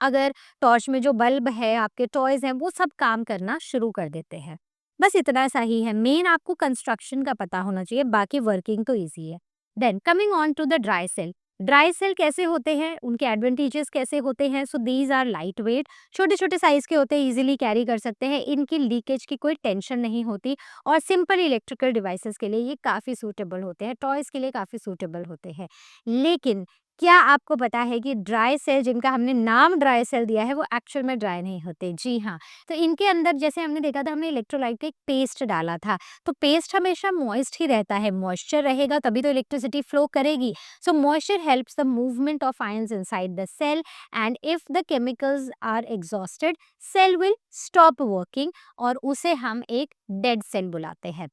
अगर टॉर्च में जो बल्ब है, आपके टॉयज हैं, वो सब काम करना शुरू कर देते हैं। बस इतना सा ही है, मेन आपको कंस्ट्रक्शन का पता होना चाहिए, बाकी वर्किंग तो इजी है। Then coming on to the dry cell. Dry cell कैसे होते हैं, उनके एडवांटेजेस कैसे होते हैं। So these are lightweight, छोटे छोटे साइज के होते हैं, इजीली कैरी कर सकते हैं, इनकी लीकेज की कोई टेंशन नहीं होती। और सिंपल इलेक्ट्रिकल डिवाइसेस के लिए ये काफ़ी सूटेबल होते हैं, टॉयज़ के लिए काफ़ी सूटेबल होते हैं। लेकिन क्या आपको पता है कि ड्राई सेल, जिनका हमने नाम ड्राई सेल दिया है, वो एक्चुअल में ड्राई नहीं होते? जी हाँ। तो इनके अंदर जैसे हमने देखा था, हमने इलेक्ट्रोलाइट का एक पेस्ट डाला था। तो पेस्ट हमेशा मॉइस्ट ही रहता है, मॉइस्चर रहेगा तभी तो इलेक्ट्रिसिटी फ्लो करेगी। So moisture helps the movement of ions inside the cell and if the chemicals are exhausted, cell will stop working और उसे हम एक डेड सेल बुलाते हैं।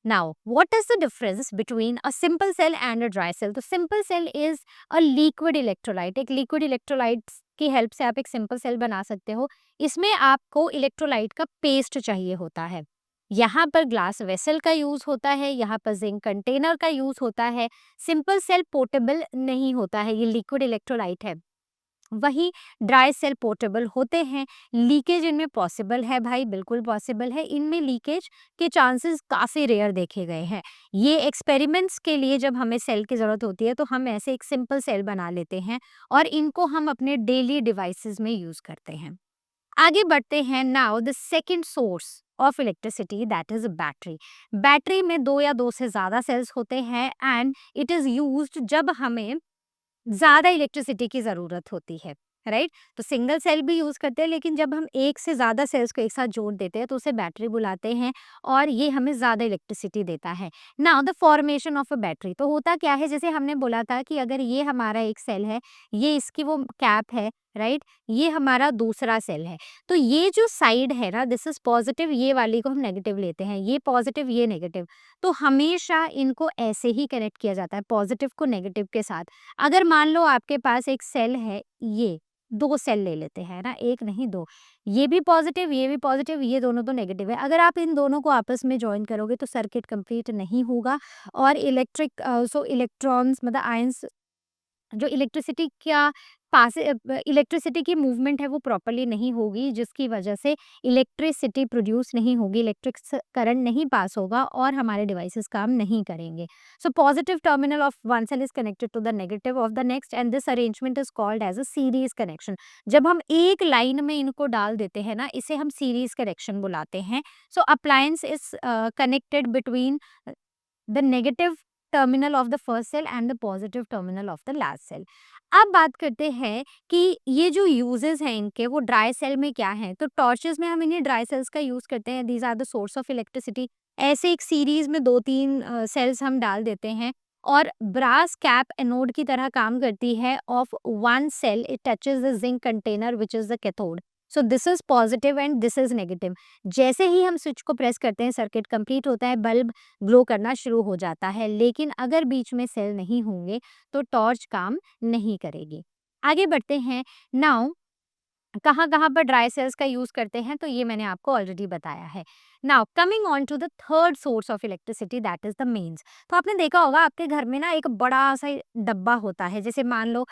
Now, what is the difference between a simple cell and a dry cell? तो simple cell is a liquid electrolyte. एक liquid electrolytes की help से आप एक सिंपल सेल बना सकते हो। इसमें आपको इलेक्ट्रोलाइट का पेस्ट चाहिए होता है। यहाँ पर ग्लास वेसल का यूज होता है, यहाँ पर जिंक कंटेनर का यूज होता है। सिंपल सेल पोर्टेबल नहीं होता है, ये लिक्विड इलेक्ट्रोलाइट है। वही ड्राई सेल पोर्टेबल होते हैं। लीकेज इनमें पॉसिबल है भाई, बिल्कुल पॉसिबल है। इनमें लीकेज के चांसेस काफ़ी रेयर देखे गए हैं। ये एक्सपेरिमेंट्स के लिए जब हमें सेल की ज़रूरत होती है, तो हम ऐसे एक सिंपल सेल बना लेते हैं और इनको हम अपने डेली डिवाइसेस में यूज़ करते हैं। आगे बढ़ते हैं। Now the second source of electricity that is battery. Battery में 2 या 2 से ज़्यादा सेल्स होते हैं एंड इट इज़ यूज्ड जब हमें ज़्यादा इलेक्ट्रिसिटी की ज़रूरत होती है, राइट। तो सिंगल सेल भी यूज़ करते हैं, लेकिन जब हम एक से ज़्यादा सेल्स को एक साथ जोड़ देते हैं तो उसे बैटरी बुलाते हैं और ये हमें ज़्यादा इलेक्ट्रिसिटी देता है। Now the formation of a battery. तो होता क्या है, जैसे हमने बोला था कि अगर ये हमारा एक सेल है, ये इसकी वो कैप है, राइट, ये हमारा दूसरा सेल है। तो ये जो साइड है ना, दिस इज पॉजिटिव, ये वाली को हम नेगेटिव लेते हैं, ये पॉजिटिव, ये नेगेटिव। तो हमेशा इनको ऐसे ही कनेक्ट किया जाता है, पॉजिटिव को नेगेटिव के साथ। अगर मान लो आपके पास एक सेल है, ये 2 सेल ले लेते हैं ना, 1 नहीं 2, ये भी पॉजिटिव, ये भी पॉजिटिव, ये दोनों तो नेगेटिव है। अगर आप इन दोनों को आपस में जॉइन करोगे तो सर्किट कंप्लीट नहीं होगा और इलेक्ट्रिक इलेक्ट्रॉन्स मतलब आयंस, जो इलेक्ट्रिसिटी का इलेक्ट्रिसिटी की मूवमेंट है वो प्रॉपर्ली नहीं होगी, जिसकी वजह से इलेक्ट्रिसिटी प्रोड्यूस नहीं होगी, इलेक्ट्रिक करंट नहीं पास होगा और हमारे डिवाइसेस काम नहीं करेंगे। So positive terminal of one cell is connected to the negative of the next and this arrangement is called as a series connection. जब हम एक लाइन में इनको डाल देते हैं ना, इसे हम सीरीज कनेक्शन बुलाते हैं। So appliance is connected between the negative terminal of the first cell and the positive terminal of the last cell. अब बात करते हैं कि ये जो यूजेस हैं इनके, वो ड्राई सेल में क्या है। तो टॉर्चेस में हम इन्हीं ड्राई सेल्स का यूज करते हैं, these are the source of electricity. ऐसे एक सीरीज में 2-3 सेल्स हम डाल देते हैं और ब्रास कैप एनोड की तरह काम करती है of one cell, it touches the zinc container which is the cathode. So this is positive and this is negative. जैसे ही हम स्विच को प्रेस करते हैं, सर्किट कंप्लीट होता है, बल्ब ग्लो करना शुरू हो जाता है। लेकिन अगर बीच में सेल नहीं होंगे तो टॉर्च काम नहीं करेगी। आगे बढ़ते हैं। नाउ कहाँ-कहाँ पर ड्राई सेल्स का यूज़ करते हैं, तो ये मैंने आपको ऑलरेडी बताया है। Now coming on to the third source of electricity, that is the mains. तो आपने देखा होगा आपके घर में ना एक बड़ा-सा डब्बा होता है, जैसे मान लो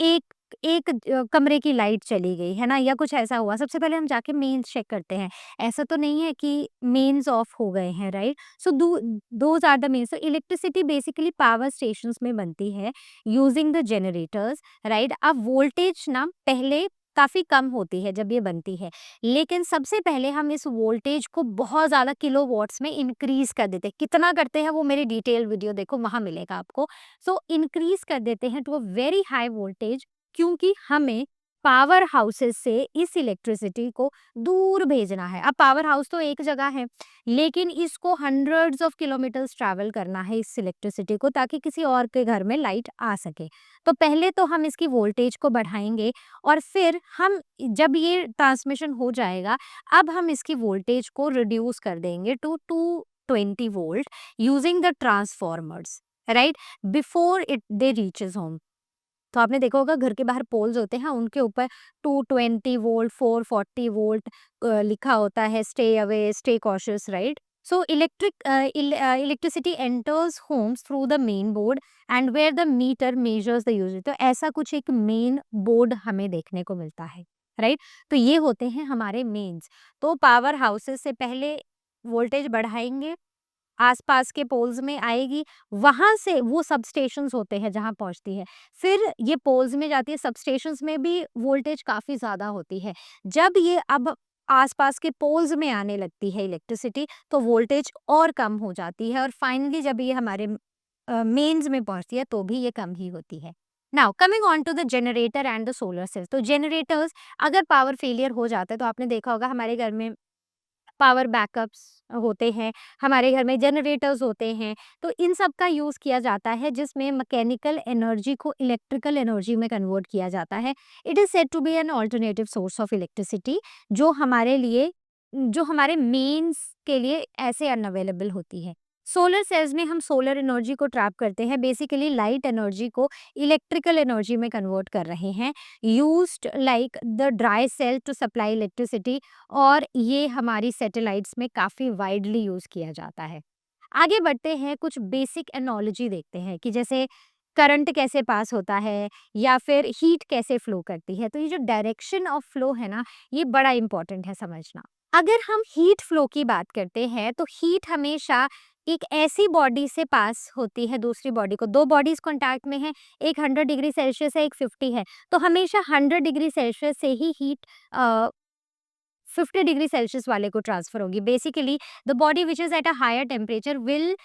एक एक कमरे की लाइट चली गई, है ना? या कुछ ऐसा हुआ, सबसे पहले हम जाके मेन्स चेक करते हैं। ऐसा तो नहीं है कि मेन्स ऑफ हो गए हैं, right? So those are the mains. तो इलेक्ट्रिसिटी बेसिकली पावर स्टेशंस में बनती है यूजिंग द जनरेटर्स, राइट? अब वोल्टेज ना पहले काफ़ी कम होती है जब ये बनती है, लेकिन सबसे पहले हम इस वोल्टेज को बहुत ज़्यादा किलोवॉट्स में इंक्रीज़ कर देते हैं। कितना करते हैं वो मेरी डिटेल वीडियो देखो, वहाँ मिलेगा आपको। सो इंक्रीज़ कर देते हैं to a very high voltage, क्योंकि हमें पावर हाउसेस से इस इलेक्ट्रिसिटी को दूर भेजना है। अब पावर हाउस तो एक जगह है, लेकिन इसको हंड्रेड्स ऑफ किलोमीटर्स ट्रैवल करना है इस इलेक्ट्रिसिटी को, ताकि किसी और के घर में लाइट आ सके। तो पहले तो हम इसकी वोल्टेज को बढ़ाएँगे और फिर हम जब ये ट्रांसमिशन हो जाएगा, अब हम इसकी वोल्टेज को रिड्यूस कर देंगे to 220 volt using the transformers, right? Before it they reaches home. तो आपने देखा होगा घर के बाहर पोल्स होते हैं, उनके ऊपर 220 वोल्ट, 440 वोल्ट लिखा होता है, stay away, stay cautious, right? So electricity enters homes through the main board and where the meter measures the usages. तो ऐसा कुछ एक मेन बोर्ड हमें देखने को मिलता है, राइट? तो ये होते हैं हमारे मेन्स। तो पावर हाउसेस से पहले वोल्टेज बढ़ाएंगे, आस-पास के पोल्स में आएगी, वहाँ से वो सबस्टेशंस होते हैं जहाँ पहुँचती है। फिर ये पोल्स में जाती है, सबस्टेशंस में भी वोल्टेज काफ़ी ज़्यादा होती है। जब ये अब आस-पास के पोल्स में आने लगती है इलेक्ट्रिसिटी, तो वोल्टेज और कम हो जाती है और फाइनली जब ये हमारे मेन्स में पहुँचती है, तो भी ये कम ही होती है। Now coming on to the generator and the solar cells. तो जनरेटर्स, अगर पावर फेलियर हो जाता है, तो आपने देखा होगा हमारे घर में पावर बैकअप्स होते हैं, हमारे घर में जनरेटर्स होते हैं, तो इन सब का यूज़ किया जाता है जिसमें मैकेनिकल एनर्जी को इलेक्ट्रिकल एनर्जी में कन्वर्ट किया जाता है। It is said to be an alternative source of electricity, जो हमारे लिए, जो हमारे मेन्स के लिए ऐसे अनअवेलेबल होती है। सोलर सेल्स में हम सोलर एनर्जी को ट्रैप करते हैं, बेसिकली लाइट एनर्जी को इलेक्ट्रिकल एनर्जी में कन्वर्ट कर रहे हैं, used like the dry cell to supply electricity, और ये हमारी सैटेलाइट्स में काफ़ी वाइडली यूज़ किया जाता है। आगे बढ़ते हैं, कुछ बेसिक एनोलॉजी देखते हैं कि जैसे करंट कैसे पास होता है या फिर हीट कैसे फ्लो करती है। तो ये जो डायरेक्शन ऑफ फ्लो है ना, ये बड़ा इंपॉर्टेंट है समझना। अगर हम हीट फ्लो की बात करते हैं, तो हीट हमेशा एक ऐसी बॉडी से पास होती है दूसरी बॉडी को। 2 बॉडीज़ कॉन्टैक्ट में हैं, एक 100 डिग्री सेल्सियस है, एक 50 है, तो हमेशा 100 डिग्री सेल्सियस से ही हीट अ 50 डिग्री सेल्सियस वाले को ट्रांसफर होगी। Basically the body which is at a higher temperature will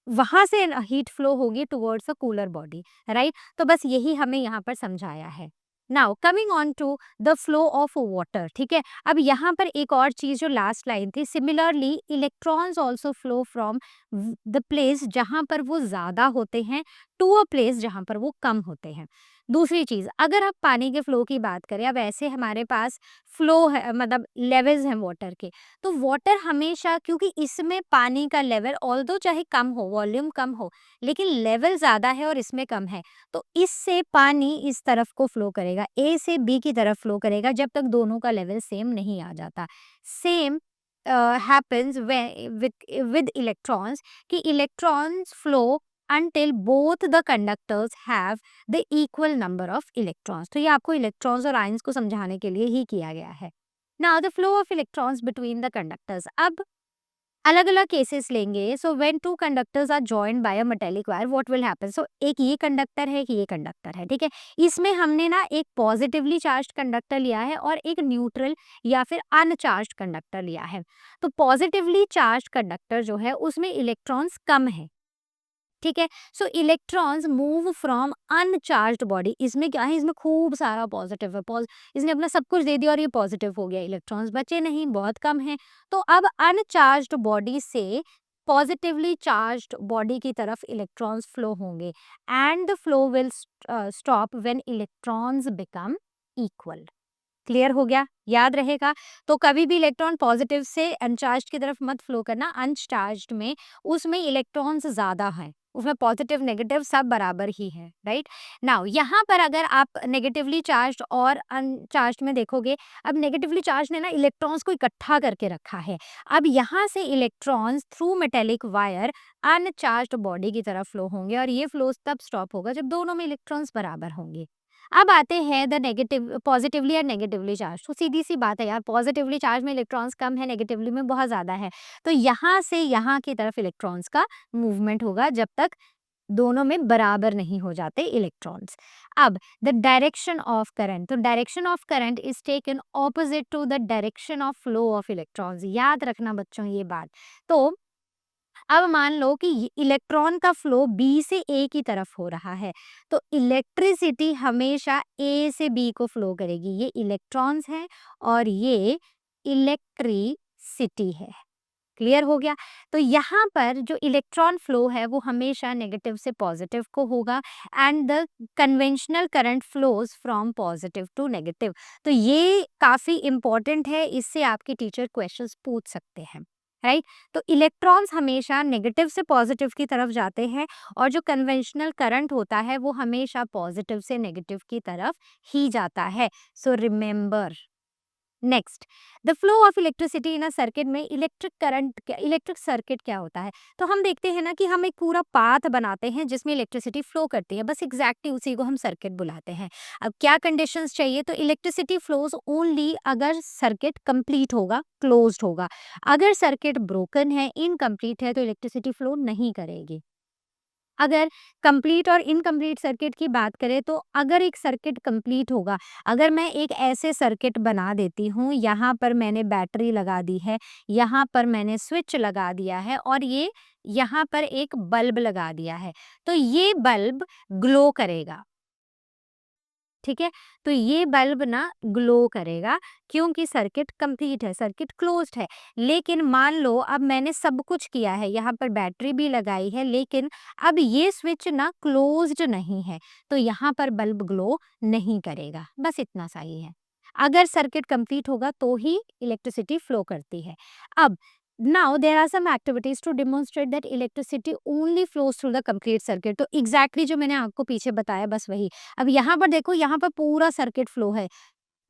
वहां से हीट फ्लो होगी towards a cooler body, right? तो बस यही हमें यहाँ पर समझाया है। Now coming on to the flow of water, ठीक है? अब यहाँ पर एक और चीज जो लास्ट लाइन थी, similarly electrons also flow from the place जहाँ पर वो ज्यादा होते हैं टू अ प्लेस जहाँ पर वो कम होते हैं। दूसरी चीज, अगर आप पानी के फ्लो की बात करें, अब ऐसे हमारे पास फ्लो है, मतलब लेवल्स हैं वाटर के, तो वाटर हमेशा, क्योंकि इसमें पानी का लेवल ऑल्दो चाहे कम हो, वॉल्यूम कम हो, लेकिन लेवल ज़्यादा है और इसमें कम है, तो इससे पानी इस तरफ को फ्लो करेगा, ए से बी की तरफ फ्लो करेगा जब तक दोनों का लेवल सेम नहीं आ जाता। सेम हैपन्स विद इलेक्ट्रॉन्स, कि electrons flow until both the conductors have the equal number of electrons। तो ये आपको इलेक्ट्रॉन्स और आयंस को समझाने के लिए ही किया गया है। Now the flow of electrons between the conductors। अब अलग अलग केसेस लेंगे। So when two conductors are joined by a metallic wire, what will happen? So एक ये कंडक्टर है, एक ये कंडक्टर है, ठीक है? इसमें हमने ना एक पॉजिटिवली चार्ज कंडक्टर लिया है और एक न्यूट्रल या फिर अनचार्ज कंडक्टर लिया है। तो पॉजिटिवली चार्ज कंडक्टर जो है उसमें इलेक्ट्रॉन्स कम है, ठीक है। सो electrons move from uncharged body, इसमें क्या है, इसमें खूब सारा पॉजिटिव है, इसने अपना सब कुछ दे दिया और ये पॉजिटिव हो गया, इलेक्ट्रॉन्स बचे नहीं, बहुत कम है। तो अब अनचार्ज्ड बॉडी से पॉजिटिवली चार्ज्ड बॉडी की तरफ इलेक्ट्रॉन्स फ्लो होंगे and the flow will stop when electrons become equal. Clear हो गया, याद रहेगा। तो कभी भी इलेक्ट्रॉन पॉजिटिव से अनचार्ज की तरफ मत फ्लो करना, अनचार्ज में उसमें इलेक्ट्रॉन्स ज्यादा हैं, उसमें पॉजिटिव नेगेटिव सब बराबर ही है, राइट। नाउ यहाँ पर अगर आप नेगेटिवली चार्ज और अनचार्ज में देखोगे, अब नेगेटिवली चार्ज ने ना इलेक्ट्रॉन्स को इकट्ठा करके रखा है। अब यहाँ से electrons through metallic wire uncharged body की तरफ फ्लो होंगे और ये फ्लो तब स्टॉप होगा जब दोनों में इलेक्ट्रॉन्स बराबर होंगे। अब आते हैं द नेगेटिव, पॉजिटिवली और नेगेटिवली चार्ज। तो सीधी सी बात है यार, पॉजिटिवली चार्ज में इलेक्ट्रॉन्स कम है, नेगेटिवली में बहुत ज़्यादा है। तो यहाँ से यहाँ की तरफ इलेक्ट्रॉन्स का मूवमेंट होगा जब तक दोनों में बराबर नहीं हो जाते इलेक्ट्रॉन्स। अब द डायरेक्शन ऑफ करंट, तो direction of current is taken opposite to the direction of flow of electrons. याद रखना बच्चों ये बात। तो अब मान लो कि इलेक्ट्रॉन का फ्लो बी से ए की तरफ हो रहा है, तो इलेक्ट्रिसिटी हमेशा ए से बी को फ्लो करेगी। ये इलेक्ट्रॉन्स हैं और ये इलेक्ट्रिसिटी है। क्लियर हो गया। तो यहाँ पर जो इलेक्ट्रॉन फ्लो है वो हमेशा नेगेटिव से पॉजिटिव को होगा and the conventional current flows from positive to negative. तो ये काफ़ी इंपॉर्टेंट है, इससे आपके टीचर क्वेश्चंस पूछ सकते हैं, राइट। तो इलेक्ट्रॉन्स हमेशा नेगेटिव से पॉजिटिव की तरफ जाते हैं और जो कन्वेंशनल करंट होता है वो हमेशा पॉजिटिव से नेगेटिव की तरफ ही जाता है। So remember. Next, the flow of electricity in a circuit में इलेक्ट्रिक करंट, इलेक्ट्रिक सर्किट क्या होता है। तो हम देखते हैं ना कि हम एक पूरा पाथ बनाते हैं जिसमें इलेक्ट्रिसिटी फ्लो करती है, बस एग्जैक्टली उसी को हम सर्किट बुलाते हैं। अब क्या कंडीशंस चाहिए, तो इलेक्ट्रिसिटी फ्लोज ओनली अगर सर्किट कंप्लीट होगा, क्लोज्ड होगा। अगर सर्किट ब्रोकन है, इनकम्प्लीट है, तो इलेक्ट्रिसिटी फ्लो नहीं करेगी। अगर कंप्लीट और इनकम्प्लीट सर्किट की बात करें, तो अगर एक सर्किट कंप्लीट होगा, अगर मैं एक ऐसे सर्किट बना देती हूँ, यहाँ पर मैंने बैटरी लगा दी है, यहाँ पर मैंने स्विच लगा दिया है और ये यहाँ पर एक बल्ब लगा दिया है, तो ये बल्ब ग्लो करेगा। ठीक है, तो ये बल्ब ना ग्लो करेगा क्योंकि सर्किट कंप्लीट है, सर्किट क्लोज्ड है। लेकिन मान लो अब मैंने सब कुछ किया है, यहाँ पर बैटरी भी लगाई है, लेकिन अब ये स्विच ना क्लोज्ड नहीं है, तो यहाँ पर बल्ब ग्लो नहीं करेगा। बस इतना सा ही है। अगर सर्किट कंप्लीट होगा तो ही इलेक्ट्रिसिटी फ्लो करती है। अब now there are some activities to demonstrate that electricity only flows through the complete circuit। तो exactly जो मैंने आपको पीछे बताया बस वही। अब यहाँ पर देखो, यहाँ पर पूरा सर्किट फ्लो है,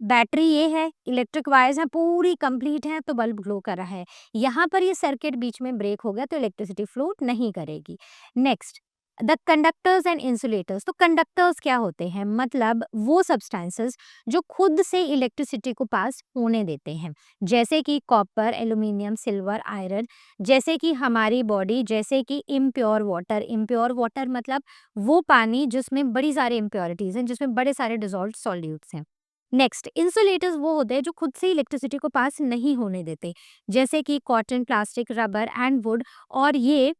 बैटरी ये है, इलेक्ट्रिक वायर्स हैं, पूरी कंप्लीट हैं, तो बल्ब ग्लो कर रहा है। यहाँ पर ये सर्किट बीच में ब्रेक हो गया तो इलेक्ट्रिसिटी फ्लो नहीं करेगी। Next, the conductors and insulators. तो कंडक्टर्स क्या होते हैं, मतलब वो सब्सटेंसेस जो खुद से इलेक्ट्रिसिटी को पास होने देते हैं, जैसे कि कॉपर, एल्यूमिनियम, सिल्वर, आयरन। जैसे कि हमारी बॉडी, जैसे कि इम्प्योर वाटर। इम्प्योर वाटर मतलब वो पानी जिसमें बड़ी सारी इम्प्योरिटीज हैं, जिसमें बड़े सारे डिजॉल्व्ड सॉल्यूट्स हैं। नेक्स्ट, इंसुलेटर्स वो होते हैं जो खुद से इलेक्ट्रिसिटी को पास नहीं होने देते, जैसे कि cotton, plastic, rubber and would. और ये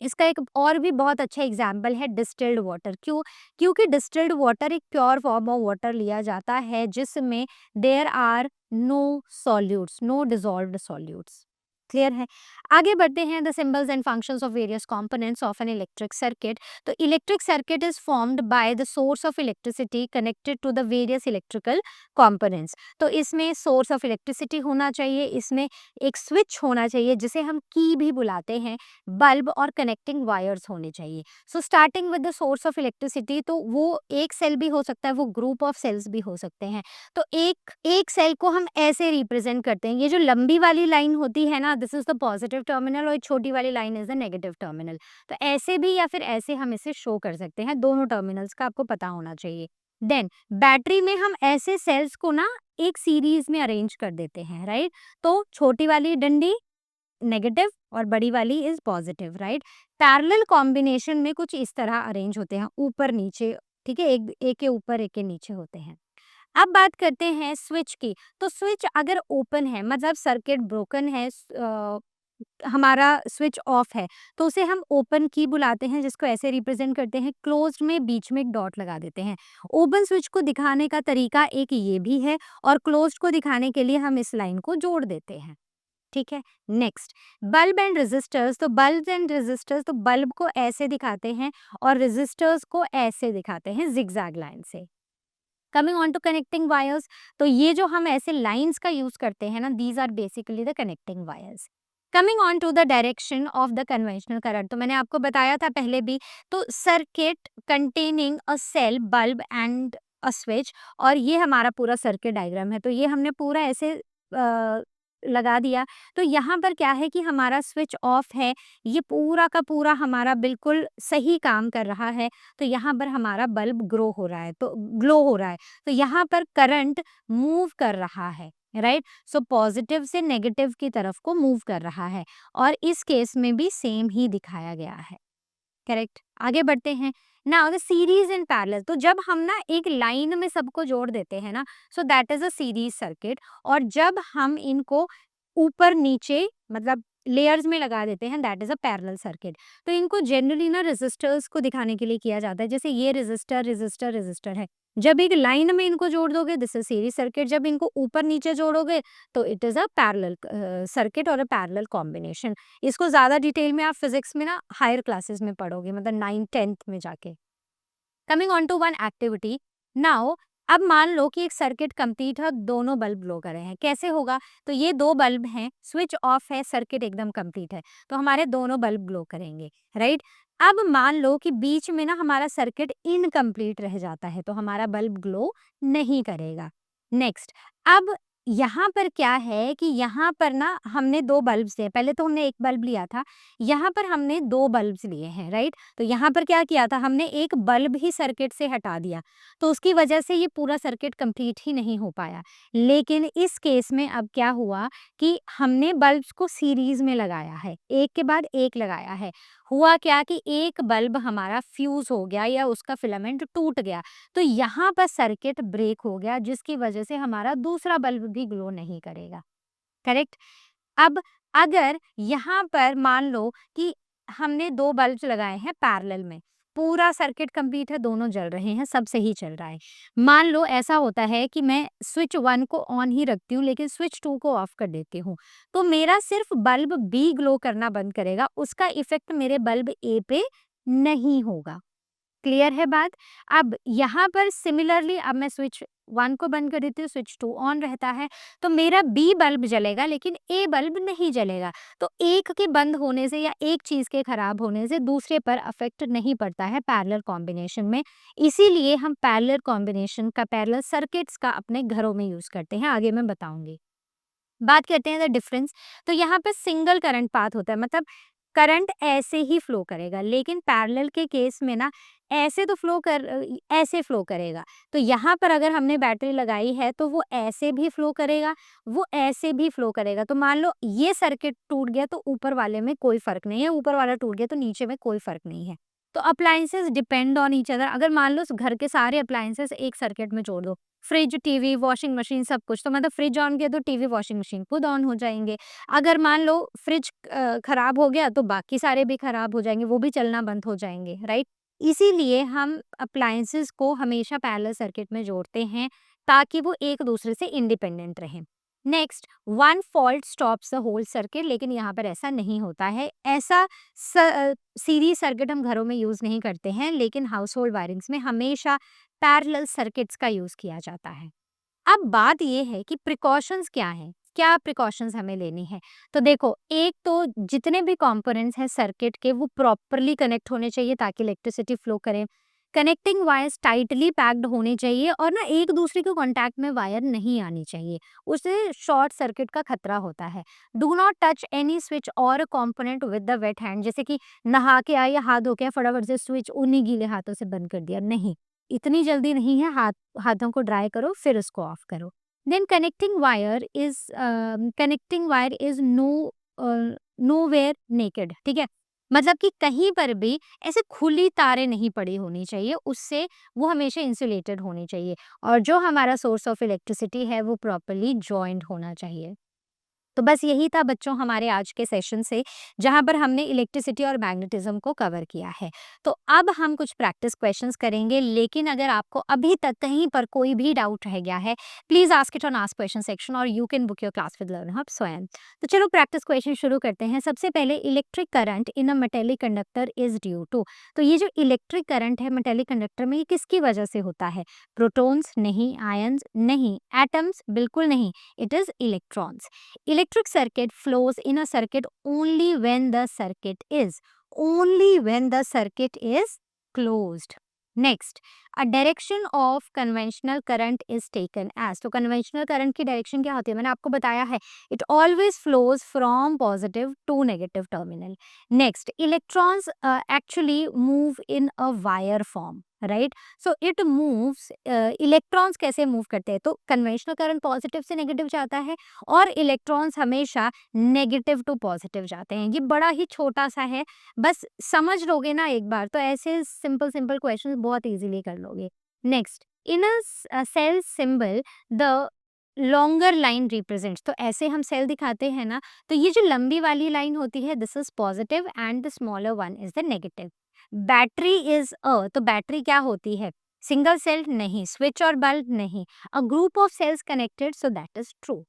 इसका एक और भी बहुत अच्छा एग्जाम्पल है डिस्टिल्ड वाटर। क्यों? क्योंकि डिस्टिल्ड वाटर एक प्योर फॉर्म ऑफ वाटर लिया जाता है जिसमें there are no solutes, no dissolved solutes. Clear है। आगे बढ़ते हैं, the symbols and functions of various components of an electric circuit. तो electric circuit is formed by the source of electricity connected to the various electrical components. तो इसमें source of electricity होना चाहिए, इसमें एक स्विच होना चाहिए जिसे हम की भी बुलाते हैं, बल्ब और कनेक्टिंग वायर्स होने चाहिए। So starting with the source of electricity, तो वो एक सेल भी हो सकता है, वो ग्रुप ऑफ सेल्स भी हो सकते हैं। तो एक एक सेल को हम ऐसे रिप्रेजेंट करते हैं, ये जो लंबी वाली लाइन होती है ना, this is the positive terminal और छोटी वाली line is the negative terminal. तो ऐसे भी या फिर ऐसे हम इसे शो कर सकते हैं, दोनों टर्मिनल्स का आपको पता होना चाहिए। देन बैटरी में हम ऐसे सेल्स को ना एक सीरीज में अरेंज कर देते हैं, राइट। तो छोटी वाली डंडी नेगेटिव और बड़ी वाली is positive, right. Parallel combination में कुछ इस तरह अरेंज होते हैं, ऊपर नीचे, ठीक है, एक एक के ऊपर एक के नीचे होते हैं। अब बात करते हैं स्विच की। तो स्विच अगर ओपन है, मतलब सर्किट ब्रोकन है, हमारा स्विच ऑफ है, तो उसे हम ओपन की बुलाते हैं, जिसको ऐसे रिप्रेजेंट करते हैं, क्लोज्ड में बीच में एक डॉट लगा देते हैं। ओपन स्विच को दिखाने का तरीका एक ये भी है और क्लोज्ड को दिखाने के लिए हम इस लाइन को जोड़ देते हैं। ठीक है। नेक्स्ट, बल्ब एंड रेजिस्टर्स, तो बल्ब एंड रेजिस्टर्स, तो बल्ब को ऐसे दिखाते हैं और रेजिस्टर्स को ऐसे दिखाते हैं जिगजैग लाइन से। Coming on to connecting wires, तो ये जो हम ऐसे लाइंस का यूज करते हैं ना, these are basically the connecting wires. Coming on to the direction of the conventional current, तो मैंने आपको बताया था पहले भी, तो circuit containing a cell, bulb and a switch, और ये हमारा पूरा सर्किट डायग्राम है, तो ये हमने पूरा ऐसे लगा दिया। तो यहाँ पर क्या है कि हमारा स्विच ऑफ है, ये पूरा का पूरा हमारा बिल्कुल सही काम कर रहा है, तो यहाँ पर हमारा बल्ब ग्रो हो रहा है, तो ग्लो हो रहा है, तो यहाँ पर करंट मूव कर रहा है, राइट। सो पॉजिटिव से नेगेटिव की तरफ को मूव कर रहा है, और इस केस में भी सेम ही दिखाया गया है, करेक्ट। आगे बढ़ते हैं। Now the series in parallel, तो जब हम ना एक लाइन में सबको जोड़ देते हैं ना, सो that is a series circuit, और जब हम इनको ऊपर नीचे मतलब लेयर्स में लगा देते हैं, that is a parallel circuit. तो इनको जनरली ना रेजिस्टर्स को दिखाने के लिए किया जाता है, जैसे ये रेजिस्टर रेजिस्टर रेजिस्टर है, जब एक लाइन में इनको जोड़ दोगे दिस इज सीरीज सर्किट, जब इनको ऊपर नीचे जोड़ोगे तो it is a parallel circuit और अ पैरेलल कॉम्बिनेशन। इसको ज़्यादा डिटेल में आप फिजिक्स में ना हायर क्लासेस में पढ़ोगे, मतलब 9th-10th में जाके। Coming on to one activity. Now अब मान लो कि एक सर्किट कंप्लीट है और दोनों बल्ब ग्लो कर रहे हैं, कैसे होगा? तो ये दो बल्ब हैं, स्विच ऑफ है, सर्किट एकदम कंप्लीट है, तो हमारे दोनों बल्ब ग्लो करेंगे, राइट। अब मान लो कि बीच में ना हमारा सर्किट इनकम्प्लीट रह जाता है, तो हमारा बल्ब ग्लो नहीं करेगा। नेक्स्ट, अब यहाँ पर क्या है कि यहाँ पर ना हमने दो बल्ब लिए, पहले तो हमने एक बल्ब लिया था, यहाँ पर हमने दो बल्ब लिए हैं, राइट। तो यहाँ पर क्या किया था, हमने एक बल्ब ही सर्किट से हटा दिया, तो उसकी वजह से ये पूरा सर्किट कंप्लीट ही नहीं हो पाया। लेकिन इस केस में अब क्या हुआ कि हमने बल्ब्स को सीरीज में लगाया है, एक के बाद एक लगाया है। हुआ क्या कि एक बल्ब हमारा फ्यूज हो गया या उसका फिलामेंट टूट गया, तो यहाँ पर सर्किट ब्रेक हो गया, जिसकी वजह से हमारा दूसरा बल्ब भी ग्लो नहीं करेगा, करेक्ट। अब अगर यहाँ पर मान लो कि हमने दो बल्ब लगाए हैं पैरेलल में, पूरा सर्किट कंप्लीट है, दोनों जल रहे हैं, सब सही चल रहा है। मान लो ऐसा होता है कि मैं स्विच 1 को ऑन ही रखती हूँ लेकिन स्विच 2 को ऑफ कर देती हूँ, तो मेरा सिर्फ बल्ब बी ग्लो करना बंद करेगा, उसका इफेक्ट मेरे बल्ब ए पे नहीं होगा। क्लियर है बात? अब यहाँ पर सिमिलरली अब मैं स्विच 1 को बंद कर देती हूँ, स्विच 2 ऑन रहता है, तो मेरा बी बल्ब जलेगा लेकिन ए बल्ब नहीं जलेगा। तो एक के बंद होने से या एक चीज़ के खराब होने से दूसरे पर अफेक्ट नहीं पड़ता है पैरेलल कॉम्बिनेशन में। इसीलिए हम पैरेलल कॉम्बिनेशन का, पैरेलल सर्किट्स का अपने घरों में यूज़ करते हैं, आगे मैं बताऊँगी। बात करते हैं द डिफरेंस। तो यहाँ पे सिंगल करंट पाथ होता है, मतलब करंट ऐसे ही फ्लो करेगा, लेकिन पैरेलल के केस में ना ऐसे तो ऐसे फ्लो करेगा। तो यहाँ पर अगर हमने बैटरी लगाई है तो वो ऐसे भी फ्लो करेगा, वो ऐसे भी फ्लो करेगा। तो मान लो ये सर्किट टूट गया तो ऊपर वाले में कोई फर्क नहीं है, ऊपर वाला टूट गया तो नीचे में कोई फर्क नहीं है। तो appliances depend on each other. अगर मान लो घर के सारे अप्लायंसेस एक सर्किट में जोड़ दो, फ्रिज, टीवी, वॉशिंग मशीन सब कुछ, तो मतलब फ्रिज ऑन किया तो टीवी, वॉशिंग मशीन खुद ऑन हो जाएँगे। अगर मान लो फ्रिज खराब हो गया तो बाकी सारे भी खराब हो जाएँगे, वो भी चलना बंद हो जाएँगे, राइट? इसीलिए हम अप्लायंसेस को हमेशा पैरेलल सर्किट में जोड़ते हैं ताकि वो एक दूसरे से इंडिपेंडेंट रहें। Next, one fault stops the whole circuit, लेकिन यहाँ पर ऐसा नहीं होता है। ऐसा सीरीज सर्किट हम घरों में यूज़ नहीं करते हैं, लेकिन हाउसहोल्ड वायरिंग्स में हमेशा पैरेलल सर्किट्स का यूज़ किया जाता है। अब बात ये है कि प्रिकॉशंस क्या हैं? क्या प्रिकॉशंस हमें लेनी है? तो देखो, एक तो जितने भी कंपोनेंट्स हैं सर्किट के वो प्रॉपर्ली कनेक्ट होने चाहिए ताकि इलेक्ट्रिसिटी फ्लो करे। कनेक्टिंग वायर्स टाइटली पैक्ड होने चाहिए और ना एक दूसरे के कॉन्टैक्ट में वायर नहीं आनी चाहिए, उससे शॉर्ट सर्किट का खतरा होता है। Do not touch any switch और component with the wet hand, जैसे कि नहा के आए या हाथ धो के आए, फटाफट से स्विच उन्हीं गीले हाथों से बंद कर दिया, नहीं, इतनी जल्दी नहीं है। हाथों को ड्राई करो फिर उसको ऑफ करो। Then connecting wire is nowhere naked, ठीक है। मतलब कि कहीं पर भी ऐसे खुली तारें नहीं पड़ी होनी चाहिए, उससे वो हमेशा इंसुलेटेड होनी चाहिए, और जो हमारा सोर्स ऑफ इलेक्ट्रिसिटी है वो प्रॉपर्ली जॉइंट होना चाहिए। तो बस यही था बच्चों हमारे आज के सेशन से, जहाँ पर हमने इलेक्ट्रिसिटी और मैग्नेटिज्म को कवर किया है। तो अब हम कुछ प्रैक्टिस क्वेश्चंस करेंगे, लेकिन अगर आपको अभी तक कहीं पर कोई भी डाउट रह गया है, please ask it on ask question section और you can book your class with learn hub Swayam. तो चलो प्रैक्टिस क्वेश्चन शुरू करते हैं। सबसे पहले, electric current in a metallic conductor is due to. तो ये जो इलेक्ट्रिक करंट है मेटेलिक कंडक्टर में, ये किसकी वजह से होता है? प्रोटॉन्स नहीं, आयंस नहीं, एटम्स बिल्कुल नहीं, it is electrons. Electric circuit flows in a circuit only when the circuit is closed. Next, a direction of conventional current is taken as. तो conventional current की direction क्या होती है? मैंने आपको बताया है, it always flows from positive to negative terminal. Next, electrons actually move in a wire form. Right, so it moves, electrons कैसे मूव करते हैं? तो कन्वेंशनल करंट पॉजिटिव से नेगेटिव जाता है और इलेक्ट्रॉन्स हमेशा नेगेटिव टू पॉजिटिव जाते हैं। ये बड़ा ही छोटा सा है, बस समझ लोगे ना एक बार तो ऐसे सिंपल सिंपल क्वेश्चन बहुत इजीली कर लोगे। Next, in a cell symbol the longer line represents. तो ऐसे हम सेल दिखाते हैं ना, तो ये जो लंबी वाली लाइन होती है, this is positive and the smaller one is the negative. Battery is तो बैटरी क्या होती है? सिंगल सेल नहीं, स्विच और बल्ब नहीं, a group of cells connected, so that is true.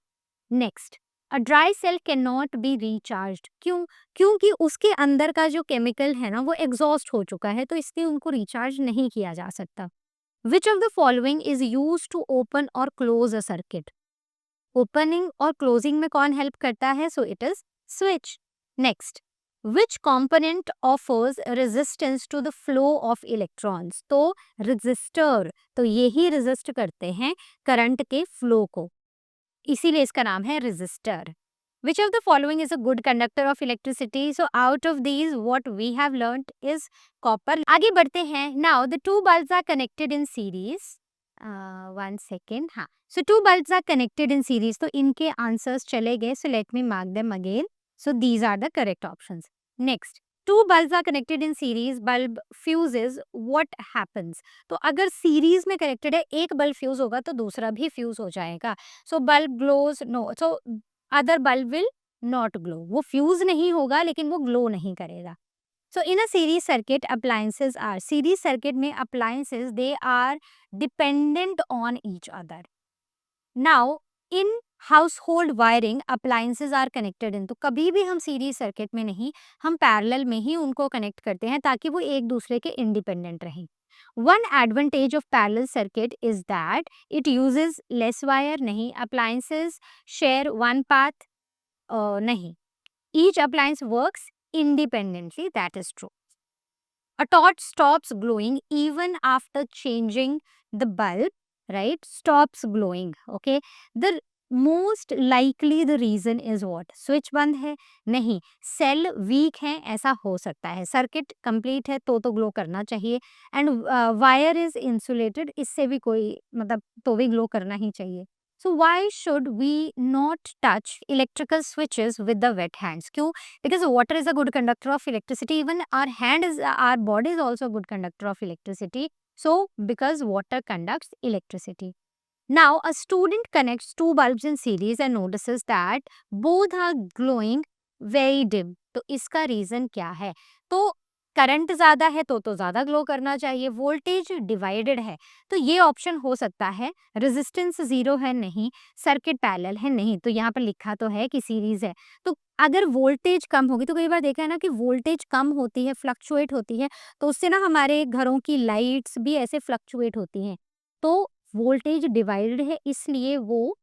Next, a dry cell can not be recharged. क्यों? क्योंकि उसके अंदर का जो केमिकल है ना, वो एग्जॉस्ट हो चुका है, तो इसलिए उनको रिचार्ज नहीं किया जा सकता। Which of the following is use to open और क्लोज अ सर्किट? ओपनिंग और क्लोजिंग में कौन हेल्प करता है? So it is switch. Next, which component offers resistance to the flow of electrons? तो रेजिस्टर, तो यही रेजिस्ट करते हैं करंट के फ्लो को, इसीलिए इसका नाम है resistor. Which of the following is a good conductor of electricity? So out of these what we have learned is copper. आगे बढ़ते हैं। Now the two bulbs are connected in series. One second, हाँ, so two bulbs are connected in series, तो इनके answers चले गए, so let me mark them again. So these are the correct options. Next, two bulbs are connected in series, bulb fuses, what happens? तो अगर series में connected है, एक bulb fuse होगा तो दूसरा भी फ्यूज हो जाएगा। So bulb glows, no, so other bulb will not glow. वो फ्यूज नहीं होगा लेकिन वो ग्लो नहीं करेगा। So in a series circuit, appliances are, series circuit में appliances, they are dependent on each other. Now in household wiring, appliances are connected in, तो कभी भी हम series circuit में नहीं, हम parallel में ही उनको connect करते हैं ताकि वो एक दूसरे के independent रहें। One advantage of parallel circuit is that it uses less wire, नहीं, appliances share one path, नहीं, each appliance works independently, that is true. A torch stops glowing even after changing the bulb, right? Stops glowing, okay? The most likely the reason is what? Switch बंद है? नहीं, cell week है, ऐसा हो सकता है। Circuit complete है तो ग्लो करना चाहिए, एंड वायर इज इंसुलेटेड, इससे भी कोई मतलब तो भी ग्लो करना ही चाहिए। So why should we not touch electrical switches with the wet hands? क्यों? Because water is a good conductor of electricity. Even our hand is, our body is also a good conductor of electricity. So because water conducts electricity. Now a student connects two bulbs in series and notices that both are glowing very dim. तो इसका reason क्या है? तो current ज्यादा है तो ज्यादा glow करना चाहिए, वोल्टेज डिवाइडेड है, तो ये ऑप्शन हो सकता है। रेजिस्टेंस जीरो है, नहीं, सर्किट पैरेलल है, नहीं, तो यहाँ पर लिखा तो है कि सीरीज है। तो अगर वोल्टेज कम होगी, तो कई बार देखा है ना कि वोल्टेज कम होती है, फ्लक्चुएट होती है, तो उससे ना हमारे घरों की लाइट्स भी ऐसे फ्लक्चुएट होती हैं। तो वोल्टेज डिवाइडेड है, इसलिए वो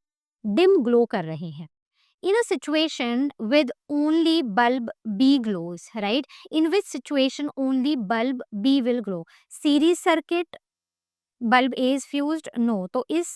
डिम ग्लो कर रहे हैं। In a situation with only bulb B glows, right? In which situation only bulb B will glow? Series circuit, bulb A is fused, no, तो इस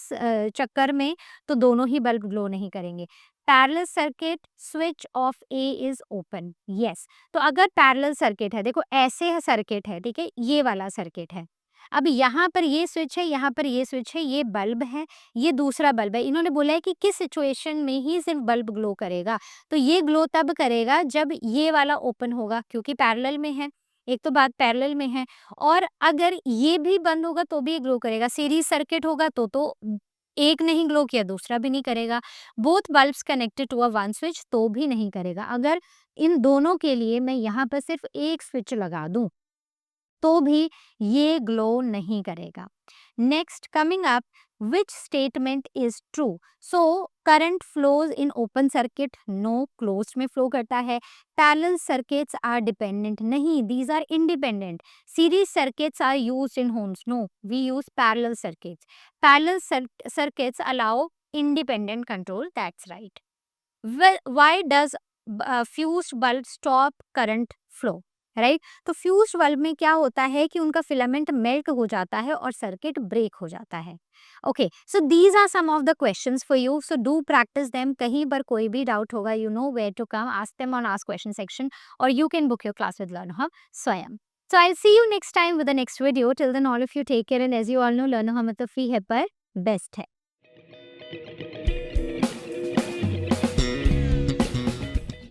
चक्कर में तो दोनों ही बल्ब ग्लो नहीं करेंगे। Parallel circuit, switch off A is open, yes. तो अगर पैरेलल सर्किट है, देखो ऐसे सर्किट है, ठीक है, ये वाला सर्किट है, अब यहाँ पर ये स्विच है, यहाँ पर ये स्विच है, ये बल्ब है, ये दूसरा बल्ब है। इन्होंने बोला है कि किस सिचुएशन में ही सिर्फ बल्ब ग्लो करेगा, तो ये ग्लो तब करेगा जब ये वाला ओपन होगा, क्योंकि पैरेलल में है, एक तो बात पैरेलल में है, और अगर ये भी बंद होगा तो भी ये ग्लो करेगा। सीरीज सर्किट होगा तो एक नहीं ग्लो किया दूसरा भी नहीं करेगा। Both bulbs connected to a one switch तो भी नहीं करेगा। अगर इन दोनों के लिए मैं यहाँ पर सिर्फ एक स्विच लगा दूं तो भी ये ग्लो नहीं करेगा। Next coming up, which statement is true? So current flows in open circuit, no, closed में फ्लो करता है। पैरेलल सर्किट्स आर डिपेंडेंट, नहीं, these are independent. Series circuits are used in homes, no, we use parallel circuits. Parallel circuits allow independent control, that's right. Well, why does fused bulb stop current flow? Right, तो fused bulb में क्या होता है कि उनका filament melt हो जाता है और सर्किट ब्रेक हो जाता है। Okay, so these are some of the questions for you, so do practice them. कहीं पर कोई भी डाउट होगा, you know where to come, ask them on ask question section, और you can book your class with learn hub Swayam. So I'll see you next time with the next video. Till then, all of you take care, and as you all know, learn how मतलब free है पर best है।